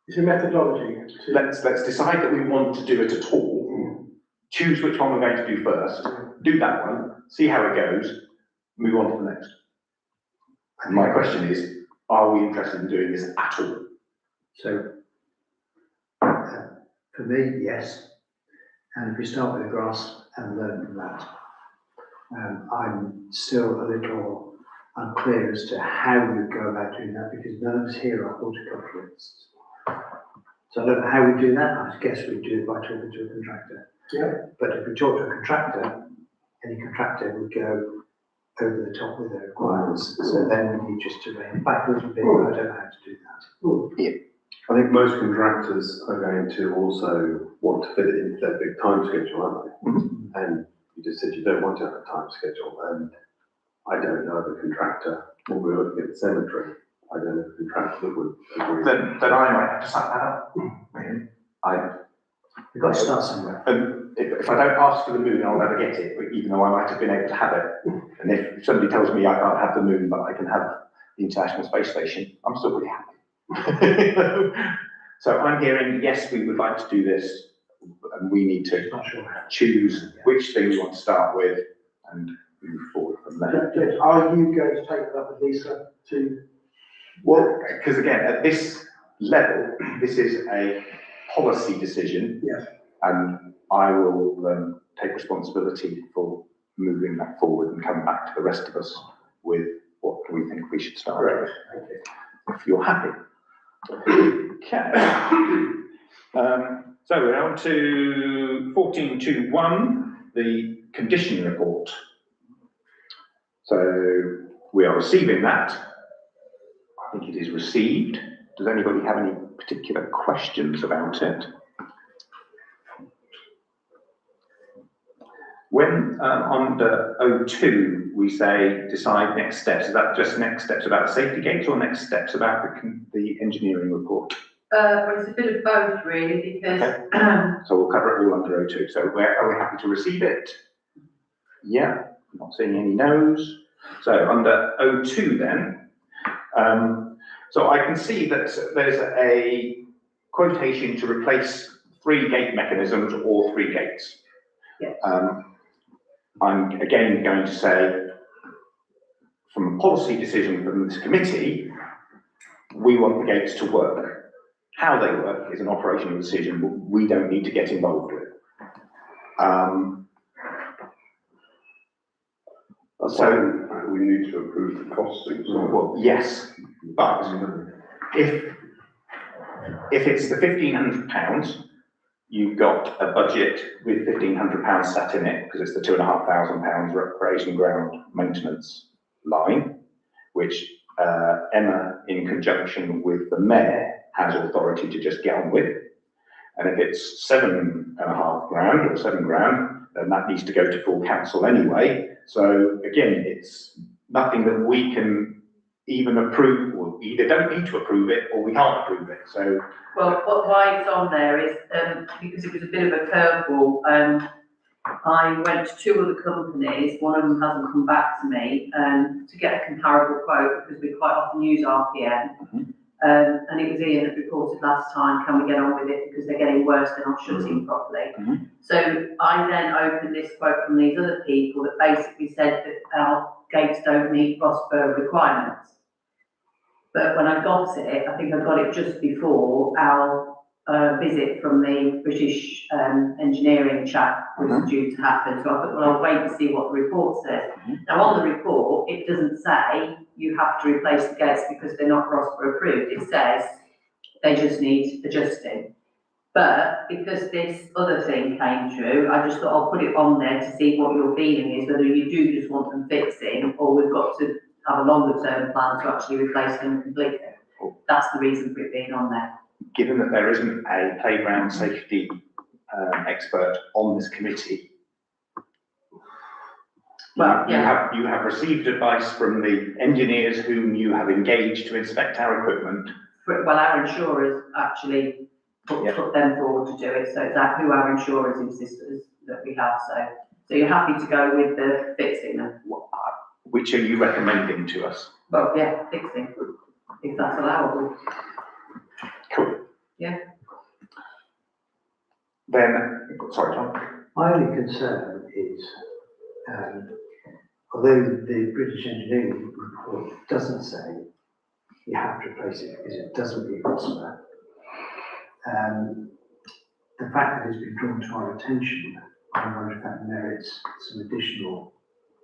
It's a methodology. Let's decide that we want to do it at all. Choose which one we're going to do first. Do that one. See how it goes. Move on to the next. And my question is: are we interested in doing this at all? So, for me, yes. And if we start with the grass and learn from that, I'm still a little unclear as to how we would go about doing that, because none of us here are horticulturalists. So I don't know how we do that. I guess we do it by talking to a contractor. Yeah. But if we talk to a contractor, any contractor would go, over the top with the requirements. So then we need just to rein back a little bit. I don't know how to do that. I think most contractors are going to also want to fit it into their big time schedule, aren't they? And you just said you don't want to have a time schedule, and I don't know of a contractor, when we're looking at the cemetery, I don't know of a contractor that would agree. Then I might have to suck that up. We've got to start somewhere. And if I don't ask for the moon, I'll never get it, even though I might have been able to have it. And if somebody tells me I can't have the moon, but I can have the International Space Station, I'm still pretty happy. So I'm hearing, yes, we would like to do this, and we need to Not sure how. choose which thing we want to start with and move forward from there. Are you going to take that up with Lisa to? Well, because again, at this level, this is a policy decision. Yes. And I will take responsibility for moving that forward and come back to the rest of us with what we think we should start with. Thank you. If you're happy. Okay. So we're on to 14.2.1, the condition report. So we are receiving that. I think it is received. Does anybody have any particular questions about it? When under O2 we say decide next steps, is that just next steps about the safety gates or next steps about the engineering report? Well, it's a bit of both really, because So we'll cover it all under O2. So are we happy to receive it? Yeah, not seeing any no's. So under O2 then, so I can see that there's a quotation to replace 3 gate mechanisms or 3 gates. Yes. I'm again going to say, from a policy decision from this committee, we want the gates to work. How they work is an operational decision we don't need to get involved with. So we need to approve the costing. Well, yes, but if it's the £1,500, you've got a budget with £1,500 sat in it, because it's the £2,500 recreation ground maintenance line, which Emma, in conjunction with the mayor, has authority to just get on with. And if it's £7,500 or £7,000, then that needs to go to full council anyway. So again, it's nothing that we can even approve, or either don't need to approve it or we can't approve it. So well, why it's on there is because it was a bit of a curveball. I went to 2 other companies, one of them hasn't come back to me, to get a comparable quote, because we quite often use RPM. And it was Ian that reported last time, can we get on with it, because they're getting worse, they're not shutting properly. So I then opened this quote from these other people that basically said that our gates don't meet ROSPA requirements. But when I got it, I think I got it just before our visit from the British engineering chap was due to happen. So I thought, well, I'll wait and see what the report says. Now on the report, it doesn't say you have to replace the gates because they're not ROSPA approved. It says they just need adjusting. But because this other thing came through, I just thought I'll put it on there to see what your feeling is, whether you do just want them fixing, or we've got to have a longer term plan to actually replace them completely. That's the reason for it being on there. given that there isn't a playground safety expert on this committee, Well, yeah. you have received advice from the engineers whom you have engaged to inspect our equipment. Well, our insurers actually put them forward to do it, so it's who our insurers insisted that we have, so you're happy to go with the fixing them? Which are you recommending to us? Well, yeah, fixing, if that's allowable. Cool. Yeah. Then, sorry, John. My only concern is, although the British engineering report doesn't say you have to replace it because it doesn't meet ROSPA, the fact that it's been drawn to our attention, I wonder if that merits some additional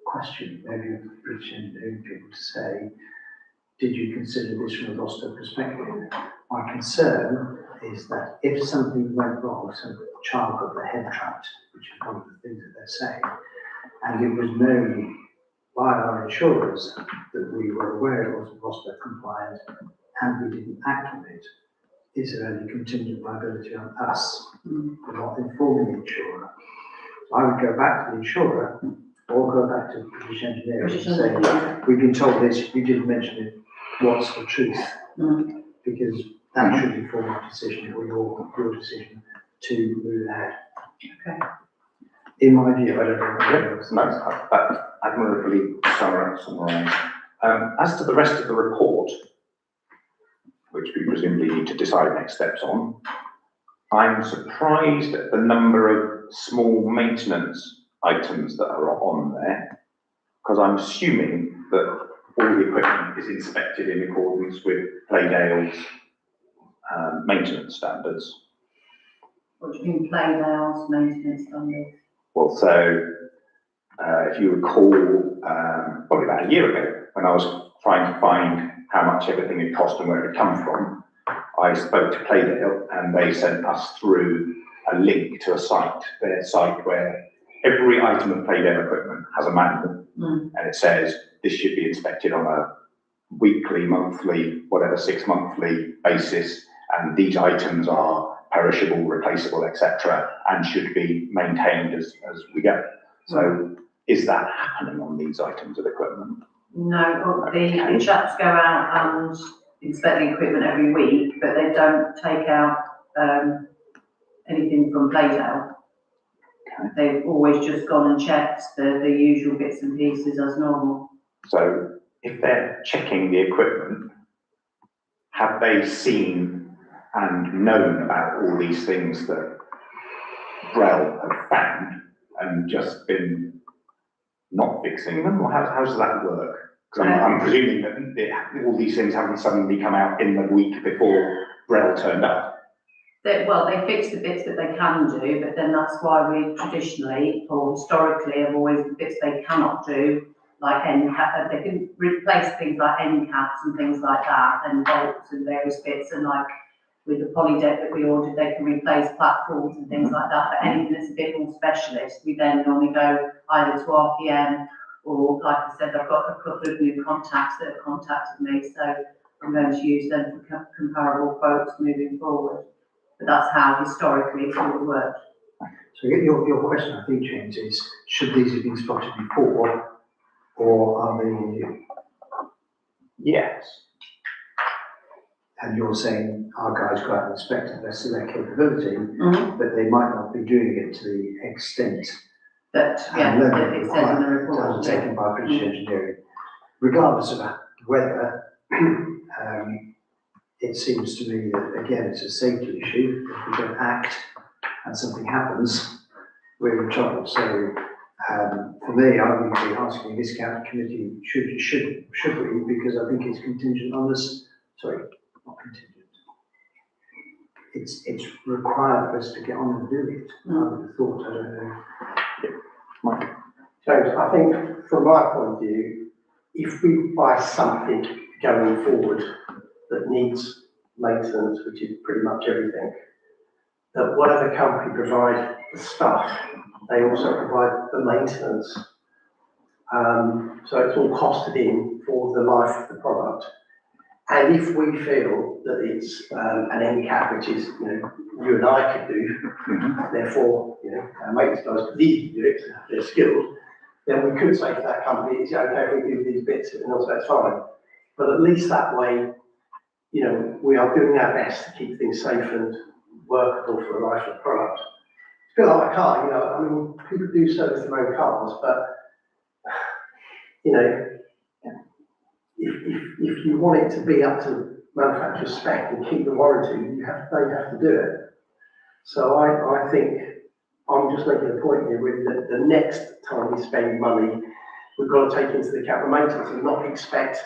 question, maybe of the British engineering people to say, did you consider this from a ROSPA perspective? My concern is that if something went wrong, so the child got their head trapped, which is one of the things that they're saying, and it was known by our insurers that we were aware it wasn't Prospect compliant and we didn't act on it, is there any contingent liability on us for not informing the insurer? So I would go back to the insurer or go back to British Engineering and say, we've been told this, you didn't mention it, what's the truth? Because that should inform our decision or your decision to move ahead. Okay. In my view, I don't know. No, admirably summarised. As to the rest of the report, which we presumably need to decide next steps on, I'm surprised at the number of small maintenance items that are on there, because I'm assuming that all the equipment is inspected in accordance with Playdale's maintenance standards. What do you mean, Playdale's maintenance standards? Well, so if you recall, probably about a year ago, when I was trying to find how much everything had cost and where it had come from, I spoke to Playdale and they sent us through a link to a site, their site, where every item of Playdale equipment has a manual and it says this should be inspected on a weekly, monthly, whatever, 6 monthly basis, and these items are perishable, replaceable, etc., and should be maintained as we go. So is that happening on these items of equipment? No, the chaps go out and inspect the equipment every week, but they don't take out anything from Playdale. Okay. They've always just gone and checked the usual bits and pieces as normal. So if they're checking the equipment, have they seen and known about all these things that Brel have found and just been not fixing them, or how does that work? Because I'm presuming that all these things haven't suddenly come out in the week before Brel turned up. They fix the bits that they can do, but then that's why we traditionally or historically have always the bits they cannot do, like end cap. They can replace things like end caps and things like that, and bolts and various bits, and like with the polydeck that we ordered, they can replace platforms and things like that. But anything that's a bit more specialist, we then normally go either to RPM or, like I said, I've got a couple of new contacts that have contacted me, so I'm going to use them for comparable quotes moving forward. But that's how historically it's always worked. So your question, I think, James, is should these have been spotted before, or are they all new? Yes. And you're saying our guys go out and inspect to the best of their capability, but they might not be doing it to the extent That, yeah, that it says in the report. Undertaken by British Engineering. Regardless of whether, it seems to me that, again, it's a safety issue. If we don't act and something happens, we're in trouble. So, for me, I would be asking this committee, should we, because I think it's contingent on us, sorry, not contingent. It's required of us to get on and do it. I would have thought, I don't know. James, I think from my point of view, if we buy something going forward that needs maintenance, which is pretty much everything, that whatever company provides the stuff, they also provide the maintenance. So it's all costed in for the life of the product. And if we feel that it's an end cap, which is, you and I could do, therefore, our maintenance guys could easily do it, they're skilled, then we could say to that company, it's okay if we do these bits, and also that's fine. But at least that way, we are doing our best to keep things safe and workable for the life of the product. It's a bit like a car, people do service their own cars, but, if you want it to be up to manufacturer spec and keep the warranty, they have to do it. So I think I'm just making a point here with the next time we spend money, we've got to take into account the maintenance and not expect,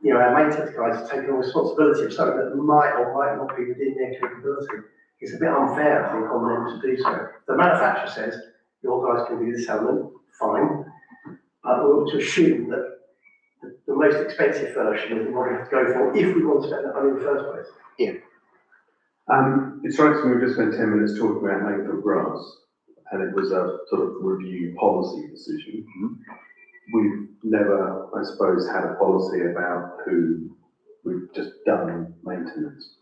our maintenance guys to take on responsibility of something that might or might not be within their capability. It's a bit unfair, I think, on them to do so. The manufacturer says, your guys can do this element, fine, but we ought to assume that the most expensive version is what we have to go for if we want to spend that money in the first place. Yeah. It strikes me we've just spent 10 minutes talking about Langford Brass, and it was a sort of review policy decision. we've never, I suppose, had a policy about who we've just done maintenance.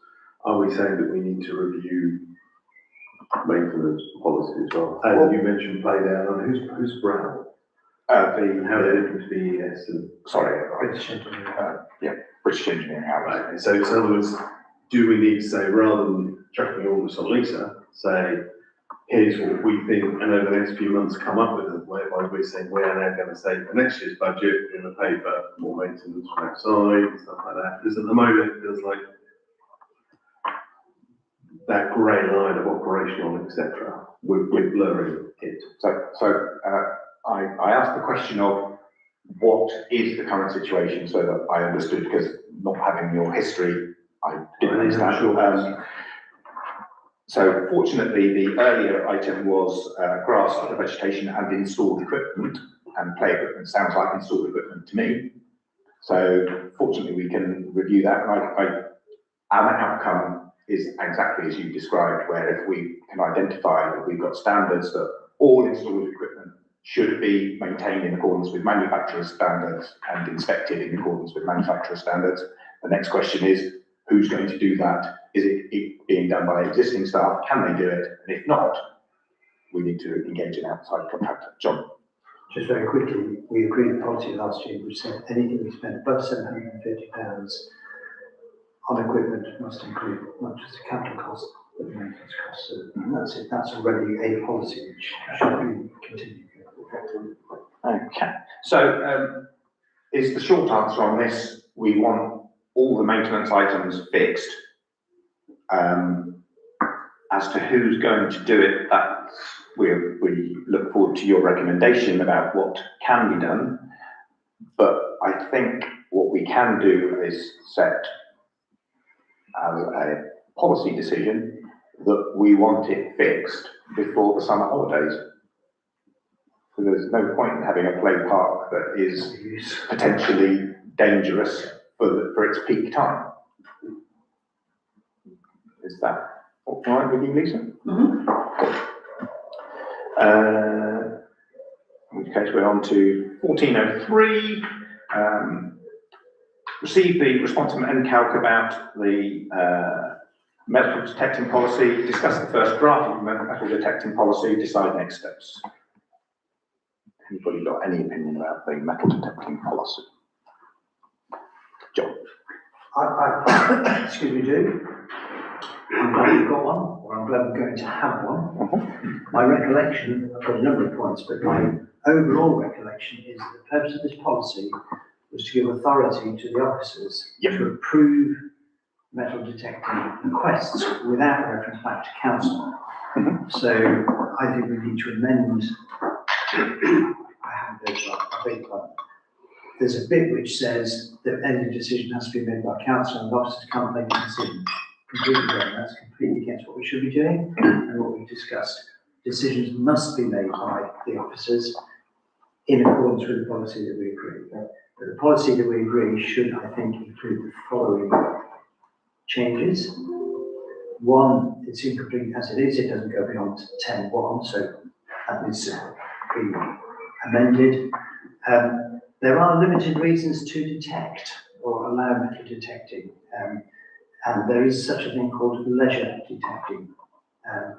Are we saying that we need to review maintenance policy as well? And you mentioned play down on who's Brown? How they're looking to be ES and. Sorry, British engineering. British Engineering House. Right, so in other words, do we need to say, rather than chucking all this on Lisa, say, here's what we think, and over the next few months come up with it, whereby we're saying we're now going to say for next year's budget, we're going to pay for more maintenance from outside and stuff like that. Because at the moment, it feels like that grey line of operational, etc. We're blurring it. I asked the question of what is the current situation so that I understood, because not having your history, I didn't understand. So fortunately, the earlier item was grass, vegetation and installed equipment, and play equipment sounds like installed equipment to me. So fortunately, we can review that, and our outcome is exactly as you described, where if we can identify that we've got standards that all installed equipment should be maintained in accordance with manufacturer standards and inspected in accordance with manufacturer standards. The next question is, who's going to do that? Is it being done by existing staff? Can they do it? And if not, we need to engage an outside contractor. John. Just very quickly, we agreed a policy last year which said anything we spend above £750 on equipment must include not just the capital cost, but the maintenance cost. So that's it. That's already a policy which should be continued. Okay. So is the short answer on this, we want all the maintenance items fixed. As to who's going to do it, that's, we look forward to your recommendation about what can be done. But I think what we can do is set as a policy decision that we want it fixed before the summer holidays. So there's no point in having a play park that is potentially dangerous for its peak time. Is that all right with you, Lisa? Mm-hmm. In which case we're on to 1403. Receive the response from NCALC about the metal detecting policy, discuss the first draft of the metal detecting policy, decide next steps. Anybody got any opinion about the metal detecting policy? John. Excuse me, do. I'm glad you've got one, or I'm glad we're going to have one. My recollection, I've got a number of points, but my overall recollection is that the purpose of this policy was to give authority to the officers to approve metal detecting requests without reference back to council. So I think we need to amend. I beg your pardon. There's a bit which says that any decision has to be made by council and officers can't make a decision. Completely wrong. That's completely against what we should be doing and what we discussed. Decisions must be made by the officers in accordance with the policy that we agree. But the policy that we agree should, I think, include the following changes. One, it's incomplete as it is. It doesn't go beyond 10.1, so that needs to be amended. There are limited reasons to detect or allow metal detecting. And there is such a thing called leisure detecting,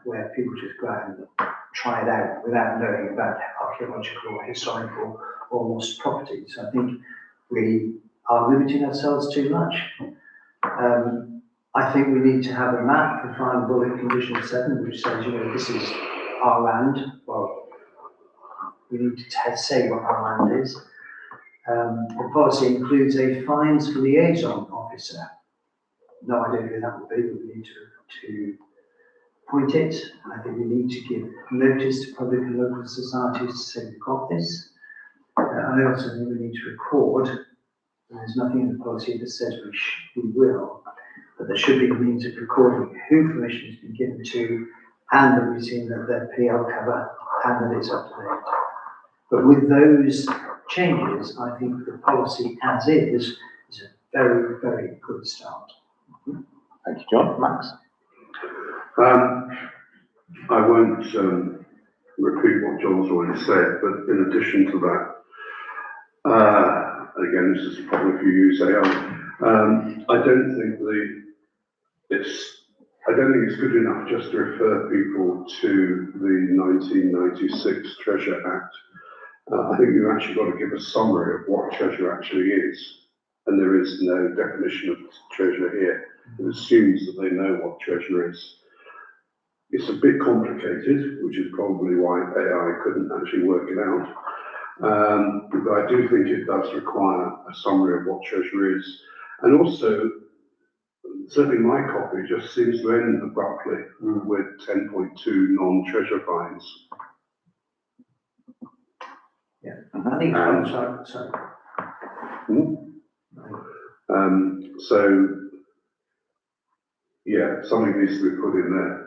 where people just go out and try it out without knowing about archaeological or historical or lost property. So I think we are limiting ourselves too much. I think we need to have a map for Final Bullet Condition 7, which says, this is our land. Well, we need to say what our land is. The policy includes a fines for liaison officer. No idea who that will be, but we need to appoint it. I think we need to give notice to public and local societies to say we've got this. I also think we need to record, and there's nothing in the policy that says we will, but there should be a means of recording who permission has been given to, and that we've seen that their PL cover and that it's up to date. But with those changes, I think the policy as is a very, very good start. Thank you, John. Max? I won't repeat what John's already said, but in addition to that, Again, this is a problem if you use AI. I don't think it's good enough just to refer people to the 1996 Treasure Act. I think you've actually got to give a summary of what treasure actually is. And there is no definition of treasure here. It assumes that they know what treasure is. It's a bit complicated, which is probably why AI couldn't actually work it out. But I do think it does require a summary of what treasure is. And also, certainly my copy just seems to end abruptly with 10.2 non-treasure fines. Yeah, I think, sorry. So, yeah, something needs to be put in there.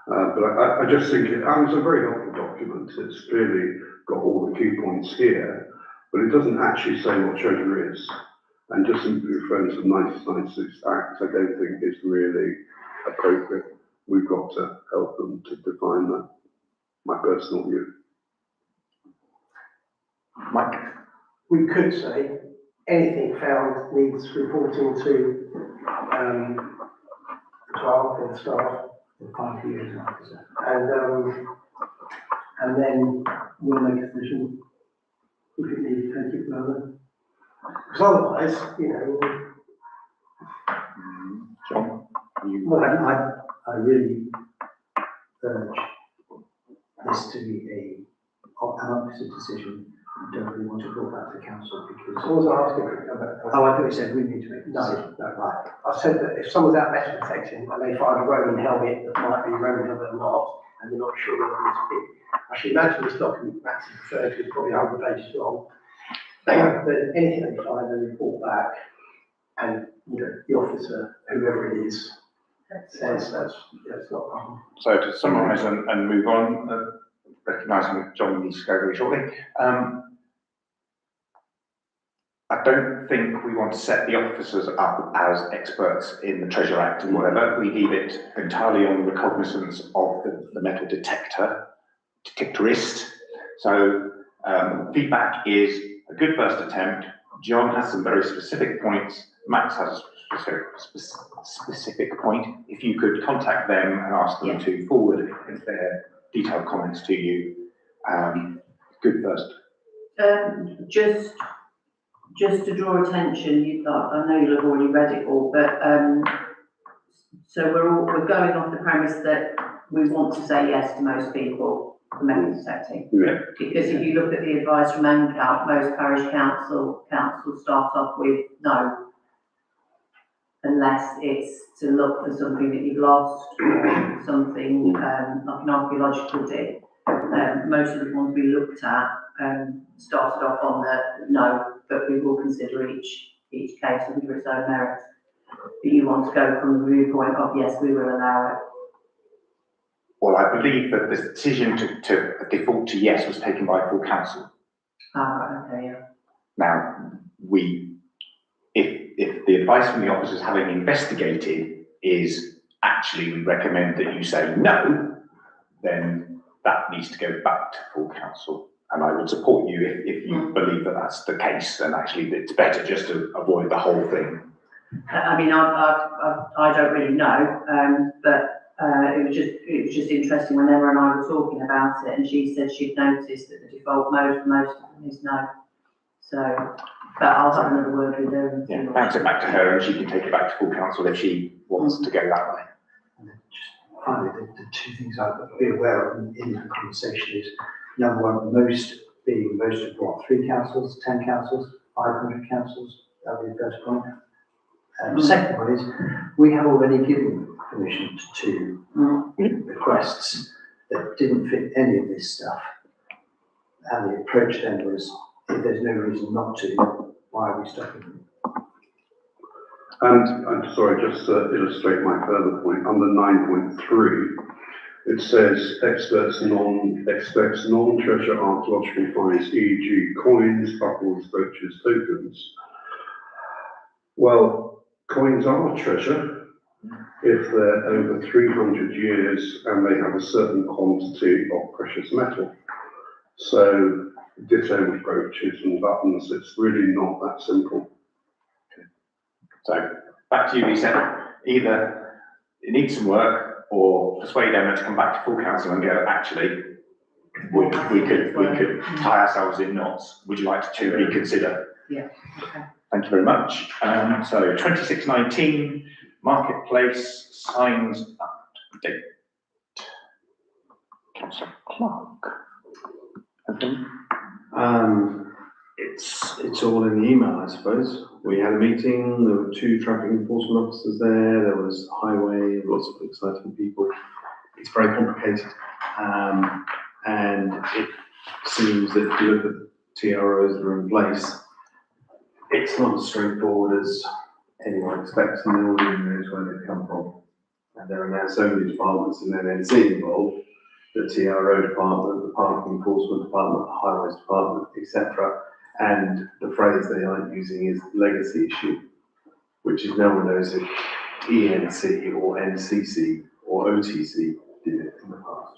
But I just think it's a very helpful document. It's clearly got all the key points here, but it doesn't actually say what treasure is. And just simply referring to the 1996 Act, I don't think is really appropriate. We've got to help them to define that. My personal view. Mike? We could say anything found needs reporting to the clerk and staff. For 5 years after. And then we'll make a decision if it needs to take it further. Because otherwise, you know. John? I really urge this to be an opposite decision. I don't really want to go back to council because. I wasn't asking about. Oh, I thought you said we need to make a No, decision. no, right. I said that if someone's out metal detecting and they find a Roman helmet that might be Roman helmet or not, and they're not sure whether it's big. I should imagine this document Max is referred to is probably 100 pages long. But anything they find, they report back, and you know, the officer, whoever it is, says that's not a problem. So to summarise and move on, recognising that John needs to go very shortly. I don't think we want to set the officers up as experts in the Treasure Act and whatever. We leave it entirely on the recognizance of the metal detectorist. So feedback is a good first attempt. John has some very specific points. Max has a specific point. If you could contact them and ask them to forward their detailed comments to you, good first. Just to draw attention, I know you'll have already read it all, but so we're going off the premise that we want to say yes to most people for metal detecting. Yeah. Because if you look at the advice from NCALP, most parish councils start off with no, unless it's to look for something that you've lost or something like an archaeological dig. Most of the ones we looked at started off on the no, but we will consider each case under its own merits. But you want to go from the viewpoint of yes, we will allow it. Well, I believe that the decision to default to yes was taken by full council. Right, okay, yeah. Now, if the advice from the officers having investigated is actually we recommend that you say no, then that needs to go back to full council. And I would support you if you believe that that's the case, and actually it's better just to avoid the whole thing. I mean, I don't really know, but it was just interesting when Emma and I were talking about it, and she said she'd noticed that the default mode for most of them is no. So, but I'll have another word with her. Yeah, bounce it back to her, and she can take it back to full council if she wants to go that way. And then just finally, the two things I'd be aware of in that conversation is, number one, most of what, 3 councils, 10 councils, 500 councils, that would be the first point. The second one is, we have already given permission to requests that didn't fit any of this stuff. And the approach then was, if there's no reason not to, why are we stopping them? And I'm sorry, just to illustrate my further point, under 9.3, it says expects non-treasure archaeological finds, e.g. coins, buckles, brooches, tokens. Well, coins are treasure if they're over 300 years and they have a certain quantity of precious metal. So ditto with brooches and buttons. It's really not that simple. So, back to you, Lisa. Either it needs some work, or persuade Emma to come back to full council and go, actually, we could tie ourselves in knots. Would you like to reconsider? Yeah, okay. Thank you very much. So 2619, Marketplace signs update. Councillor Clark. Okay. It's all in the email, I suppose. We had a meeting, there were 2 traffic enforcement officers there was highway, lots of exciting people. It's very complicated. And it seems that if you look at the TROs that are in place, it's not as straightforward as anyone expects, and no one even knows where they come from. And there are now so many departments in NNC involved, the TRO department, the parking enforcement department, the highways department, etc. And the phrase they aren't using is legacy issue, which is no one knows if ENC or NCC or OTC did it in the past.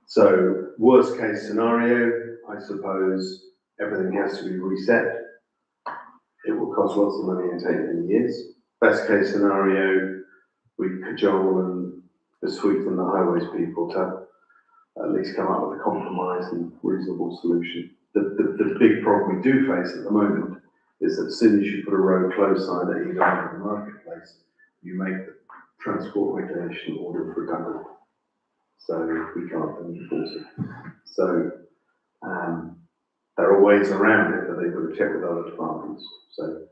So worst case scenario, I suppose everything has to be reset. It will cost lots of money and take many years. Best case scenario, we cajole and persuade the highways people to at least come up with a compromise and reasonable solution. The big problem we do face at the moment is that as soon as you put a road closed sign at either end of the marketplace, you make the transport regulation order redundant. So we can't then enforce it. So there are ways around it, but they've got to check with other departments. So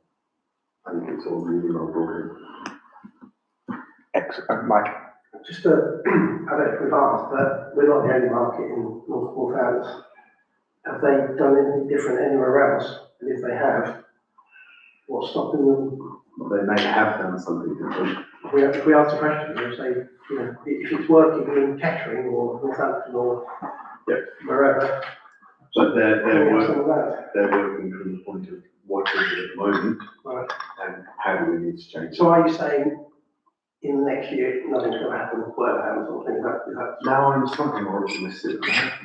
I think it's all really well brought in. Excellent, Mike. Just I don't know if we've asked, but we're not the only market in North Wales. Have they done anything different anywhere else? And if they have, what's stopping them? They may have done something different. If we ask a question, we'll say, you know, if it's working in Kettering or Northampton or wherever. But they're some of that. working from the point of what is it at the moment, Right. and how do we need to change it. So are you saying in the next year, nothing's going to happen, whatever happens, or things like that? Now I'm slightly more optimistic,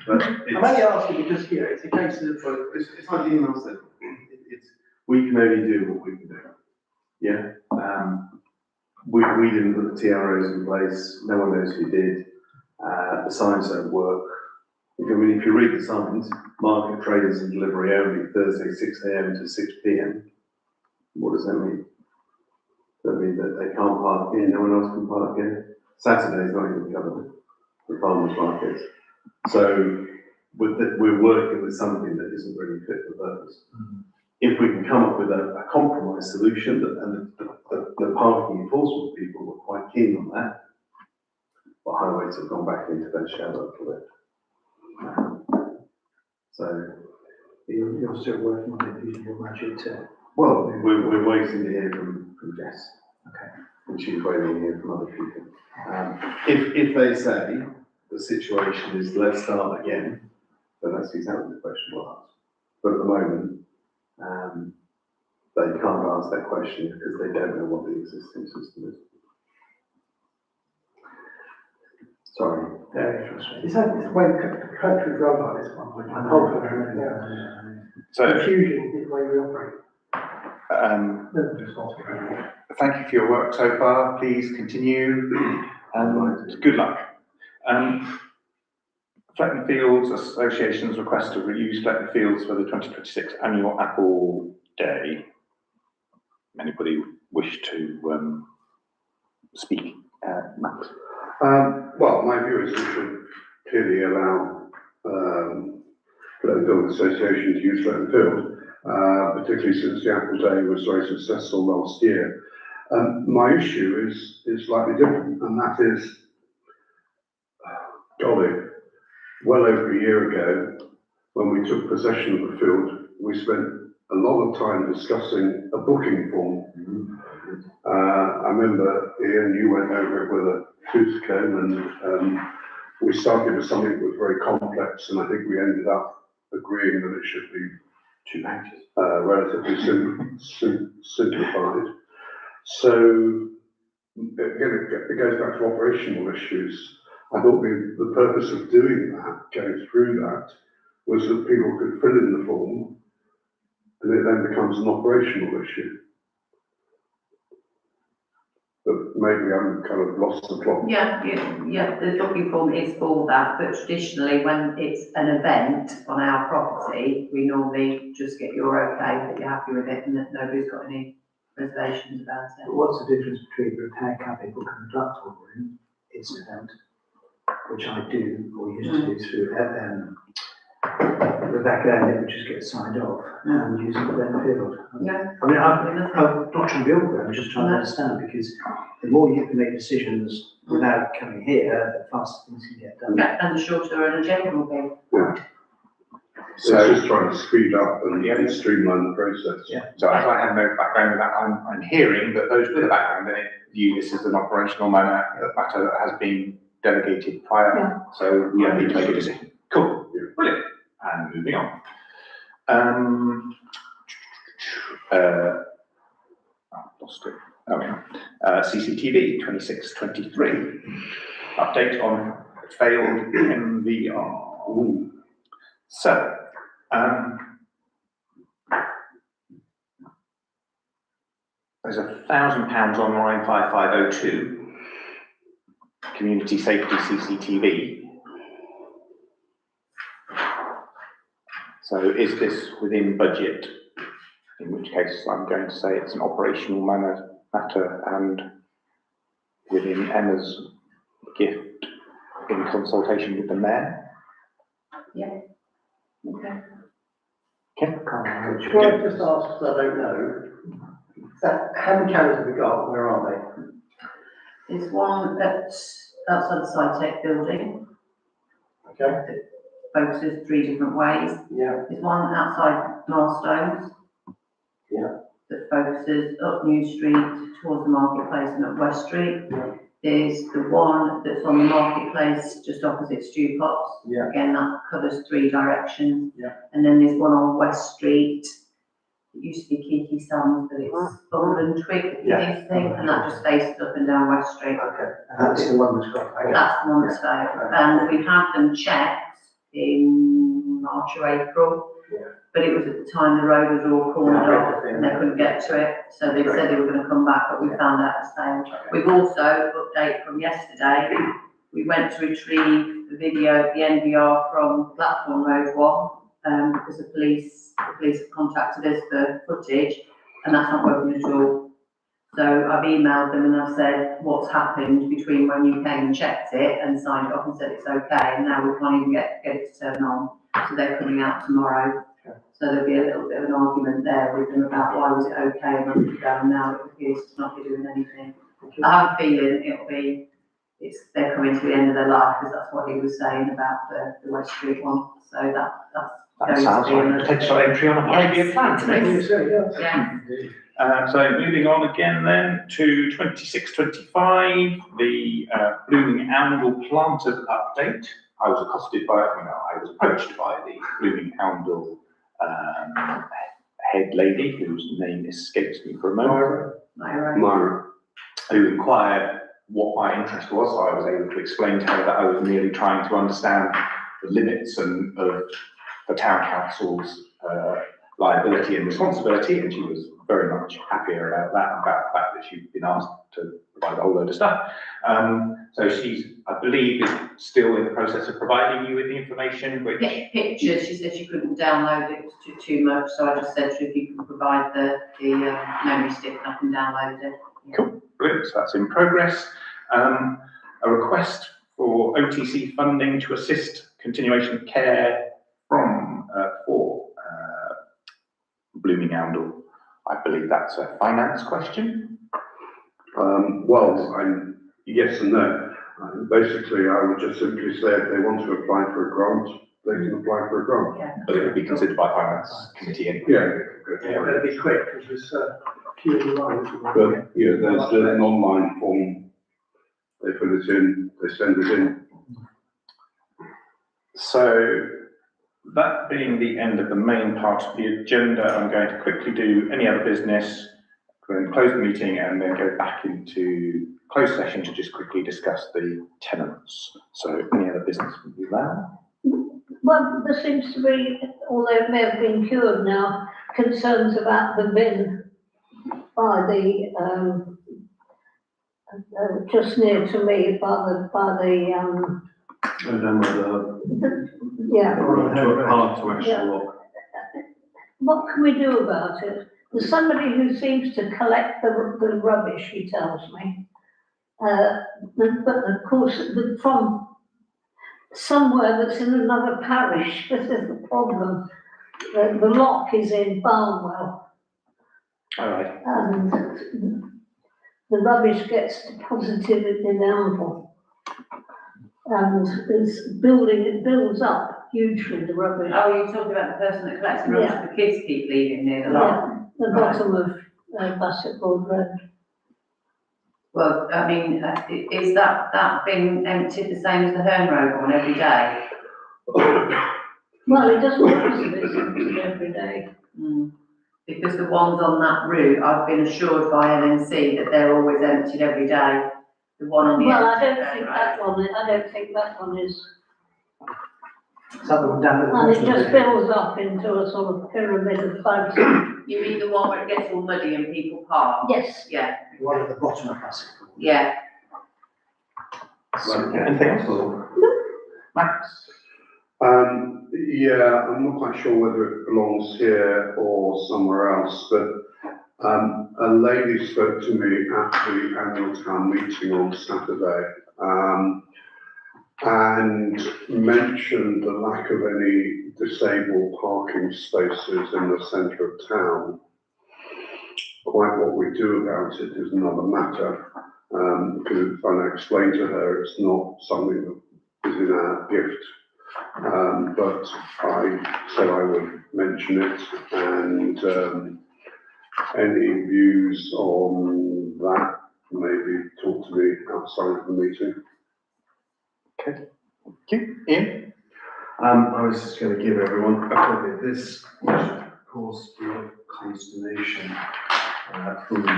but I'm only asking because, you know, it's a case of, it's like the email said, we can only do what we can do. Yeah. We didn't put the TROs in place. No one knows who did. The signs don't work. If you read the signs, market traders and delivery only Thursday 6 a.m. to 6 p.m. What does that mean? Does that mean that they can't park here? No one else can park here. Saturday's not even covered. The farmers markets. So we're working with something that isn't really fit for purpose. If we can come up with a compromise solution, and the parking enforcement people were quite keen on that, but highways have gone back into their shadow a little bit. So You're still working on it using your budget too? well, we're waiting to hear from Jess. Okay. And she's waiting to hear from other people. If they say the situation is let's start again, then that's exactly the question we'll ask. But at the moment, they can't ask that question because they don't know what the existing system is. Sorry. is that the way the country's run like this one? The whole country, yeah. So, Confusion is the way we operate. thank you for your work so far. Please continue, and good luck. Fletton Fields Association's request to reuse Fletton Fields for the 2026 annual Apple Day. Anybody wish to speak? Max? Well, my view is we should clearly allow Fletton Field Association to use Fletton Field, particularly since the Apple Day was very successful last year. My issue is slightly different, and that is, golly, well over a year ago, when we took possession of the field, we spent a lot of time discussing a booking form. I remember, Ian, you went over it with a tooth comb, and we started with something that was very complex, and I think we ended up agreeing that it should be Two pages. relatively simplified. So, again, it goes back to operational issues. I thought the purpose of doing that, going through that, was that people could fill in the form, and it then becomes an operational issue. But maybe I'm kind of lost the plot. Yeah, the booking form is for that, but traditionally when it's an event on our property, we normally just get your okay, that you're happy with it and that nobody's got any reservations about it. But what's the difference between a repair cabinet book and a platform room? It's an event, which I do, or used to do through Rebecca, and it would just get signed off and use it then field. Yeah. I mean, I'm not trying to be awkward, I'm just trying to No. understand, because the more you can make decisions without coming here, the faster things can get done. Yeah, and the shorter an agenda will be. So, It's just trying to speed up and streamline the process. Yeah. so as I have no background in that, I'm hearing that those with a background in it view this as an operational matter that has been delegated prior, so we don't need to make a decision. Cool, brilliant, and moving on. Lost it. Oh, yeah. CCTV 2623. Update on failed MVR. Ooh. So, there's £1,000 on line 5502, community safety CCTV. So is this within budget? In which case I'm going to say it's an operational matter and within Emma's gift in consultation with the mayor. Yeah. Okay. Can I just ask, because I don't know, so how many cameras have we got, where are There's one outside the SciTech building, they? Okay, focuses 3 different ways. yeah, There's one outside Milestones. Yeah. That focuses up New Street towards the marketplace and up West Street. Yeah. There's the one that's on the marketplace just opposite Stew Pots. Yeah. Again, that covers 3 directions. Yeah. And then there's one on West Street. It used to be Kiki Sam's, but it's Bubble and Twig, Yeah. thing, and that just faces up and down West Street. okay. And that's the one that's got. That's the one that's failed. And we've had them checked in March or April. Yeah. But it was at the time the road was all cornered off and they couldn't get to it. So they said they were going to come back, but we found out it's failed. We've also, update from yesterday, we went to retrieve the video of the NVR from Platform Road 1, because the police have contacted us for footage, and that's not working at all. So I've emailed them and I've said what's happened between when you came and checked it and signed it off and said it's okay, and now we can't even get it to turn on. So they're coming out tomorrow. So there'll be a little bit of an argument there with them about why was it okay a month ago and now it appears to not be doing anything. I have a feeling they're coming to the end of their life, because that's what he was saying about the West Street one. So That sounds like a potential entry on a 5-year plan to me. Yeah. So moving on again then to 2625, the Blooming Oundle planters update. I was I was approached by the Blooming Oundle head lady, whose name escapes me for a moment. Myra. Who inquired what my interest was. So I was able to explain to her that I was merely trying to understand the limits of the town council's liability and responsibility, and she was very much happier about that, about the fact that she'd been asked to provide a whole load of stuff. So she's, I believe, is still in the process of providing you with the information, which... Pictures, she said she couldn't download it too much, so I just said to her if you can provide the memory stick and I can download it. Yeah. Cool, brilliant, so that's in progress. A request for OTC funding to assist continuation of care for Blooming Oundle. I believe that's a finance question. Yes and no. Basically, I would just simply say if they want to apply for a grant, they can apply for a grant. Yeah. But it would be considered by finance committee anyway. Yeah, good. Yeah, better be quick, because there's a few of the lines. But, yeah, there's an online form. They fill it in, they send it in. So that being the end of the main part of the agenda, I'm going to quickly do any other business, then close the meeting and then go back into closed session to just quickly discuss the tenants. So any other business with you there? Well, there seems to be, although it may have been cured now, concerns about the bin by the, just near to me, And then with yeah. the hard to actually Yeah. lock. What can we do about it? There's somebody who seems to collect the rubbish, he tells me. But of course, from somewhere that's in another parish, this is the problem. The lock is in Barnwell, All right. and the rubbish gets deposited in Elmville. And it builds up hugely, the rubbish. Oh, you're talking about the person that collects the rubbish, the kids keep leaving near the lot? Yeah, the bottom of Bassett Broad Road. Well, I mean, is that bin emptied the same as the Herne Road one every day? Well, it doesn't always be emptied every day. Because the ones on that route, I've been assured by LNC that they're always emptied every day. The one on the Well, end I of don't Herne think Road. that one is. Is that the one down at the And it bottom of just builds up into a sort of pyramid of bugs. You mean the one where it gets all muddy and people park? Yes. Yeah, One at the bottom of Bassett. yeah. Anything else? Max? Yeah, I'm not quite sure whether it belongs here or somewhere else, but a lady spoke to me at the annual town meeting on Saturday, and mentioned the lack of any disabled parking spaces in the centre of town. Quite what we do about it is another matter, because when I explained to her, it's not something that is in our gift. But I said I would mention it, and any views on that, maybe talk to me outside of the meeting. Okay, thank you. Ian? I was just going to give everyone a copy of this, which of course be of consternation from the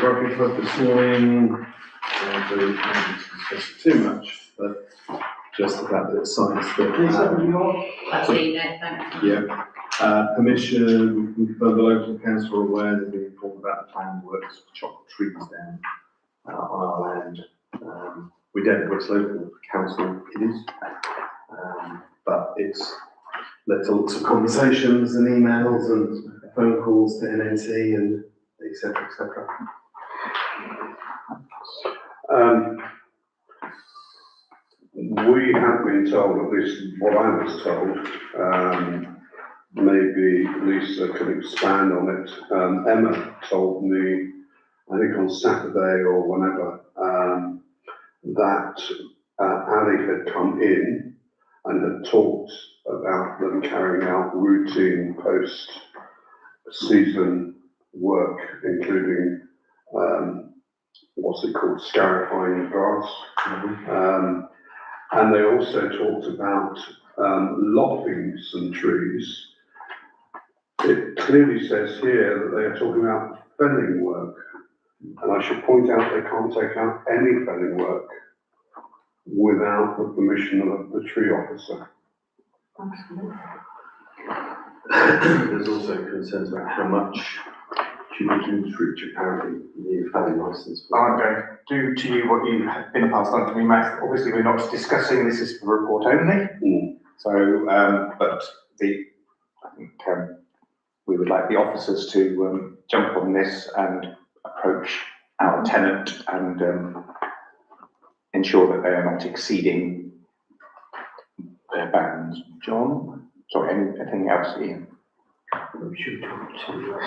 rugby club this morning. I don't want to discuss it too much, but just the fact that it signs that. I've seen it, thank you. Yeah. Permission, we confirm the local council are aware they've been informed about the planned works to chop trees down on our land. We don't know which local council it is, but it's led to lots of conversations and emails and phone calls to NNT and et cetera, et cetera. We have been told, at least what I was told, maybe Lisa can expand on it. Emma told me, I think on Saturday or whenever, that Ali had come in and had talked about them carrying out routine post-season work, including, what's it called, scarifying the grass. And they also talked about lopping some trees. It clearly says here that they are talking about felling work. And I should point out they can't take out any felling work without the permission of the tree officer. There's also concerns about how much cubic inch apparently need a felling license for. I'm going to do to you what you have been passed on to me, Max. Obviously, we're not discussing, this is for report only. So, but I think we would like the officers to jump on this and approach our tenant and ensure that they are not exceeding their bounds. John? Sorry, anything else, Ian? We should talk to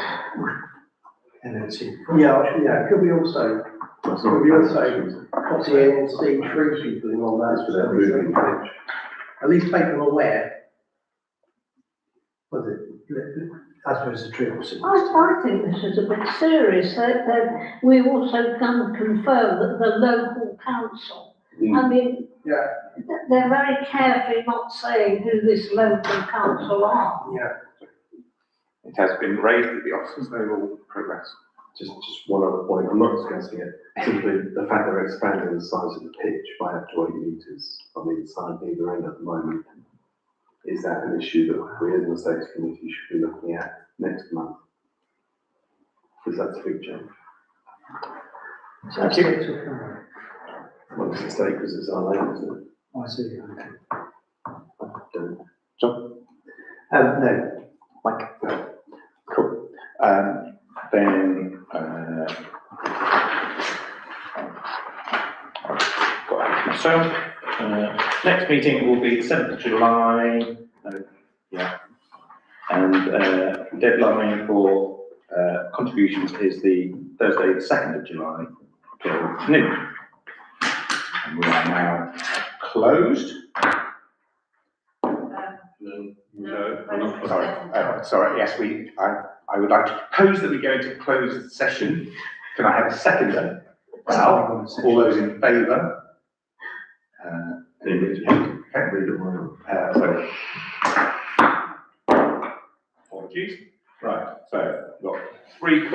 NNC. Yeah, could we also copy NNC tree people in on that? For their moving pitch. At least make them aware. Was it? I suppose the tree officer. I think this is a bit serious. We also can confirm that the local council, I mean, Yeah. they're very careful not saying who this local council are. Yeah. It has been raised with the officers, they will progress. Just one other point, I'm not discussing it, simply the fact they're expanding the size of the pitch by up to 8 metres on either side, either end at the moment. is that an issue that we as an estates committee should be looking at next month? Because that's a big change. So that's it, okay. Well, it's a mistake because it's our land, isn't it? I see, okay. I don't. No. Mike? No. Cool. Then, I've got it myself. Next meeting will be the 7th of July. Yeah. And deadline for contributions is the Thursday, the 2nd of July, till noon. And we are now closed. No. Sorry, yes, I would like to propose that we go into closed session. Can I have a seconder? Val, all those in favour? Sorry. Apologies. Right, so we've got 3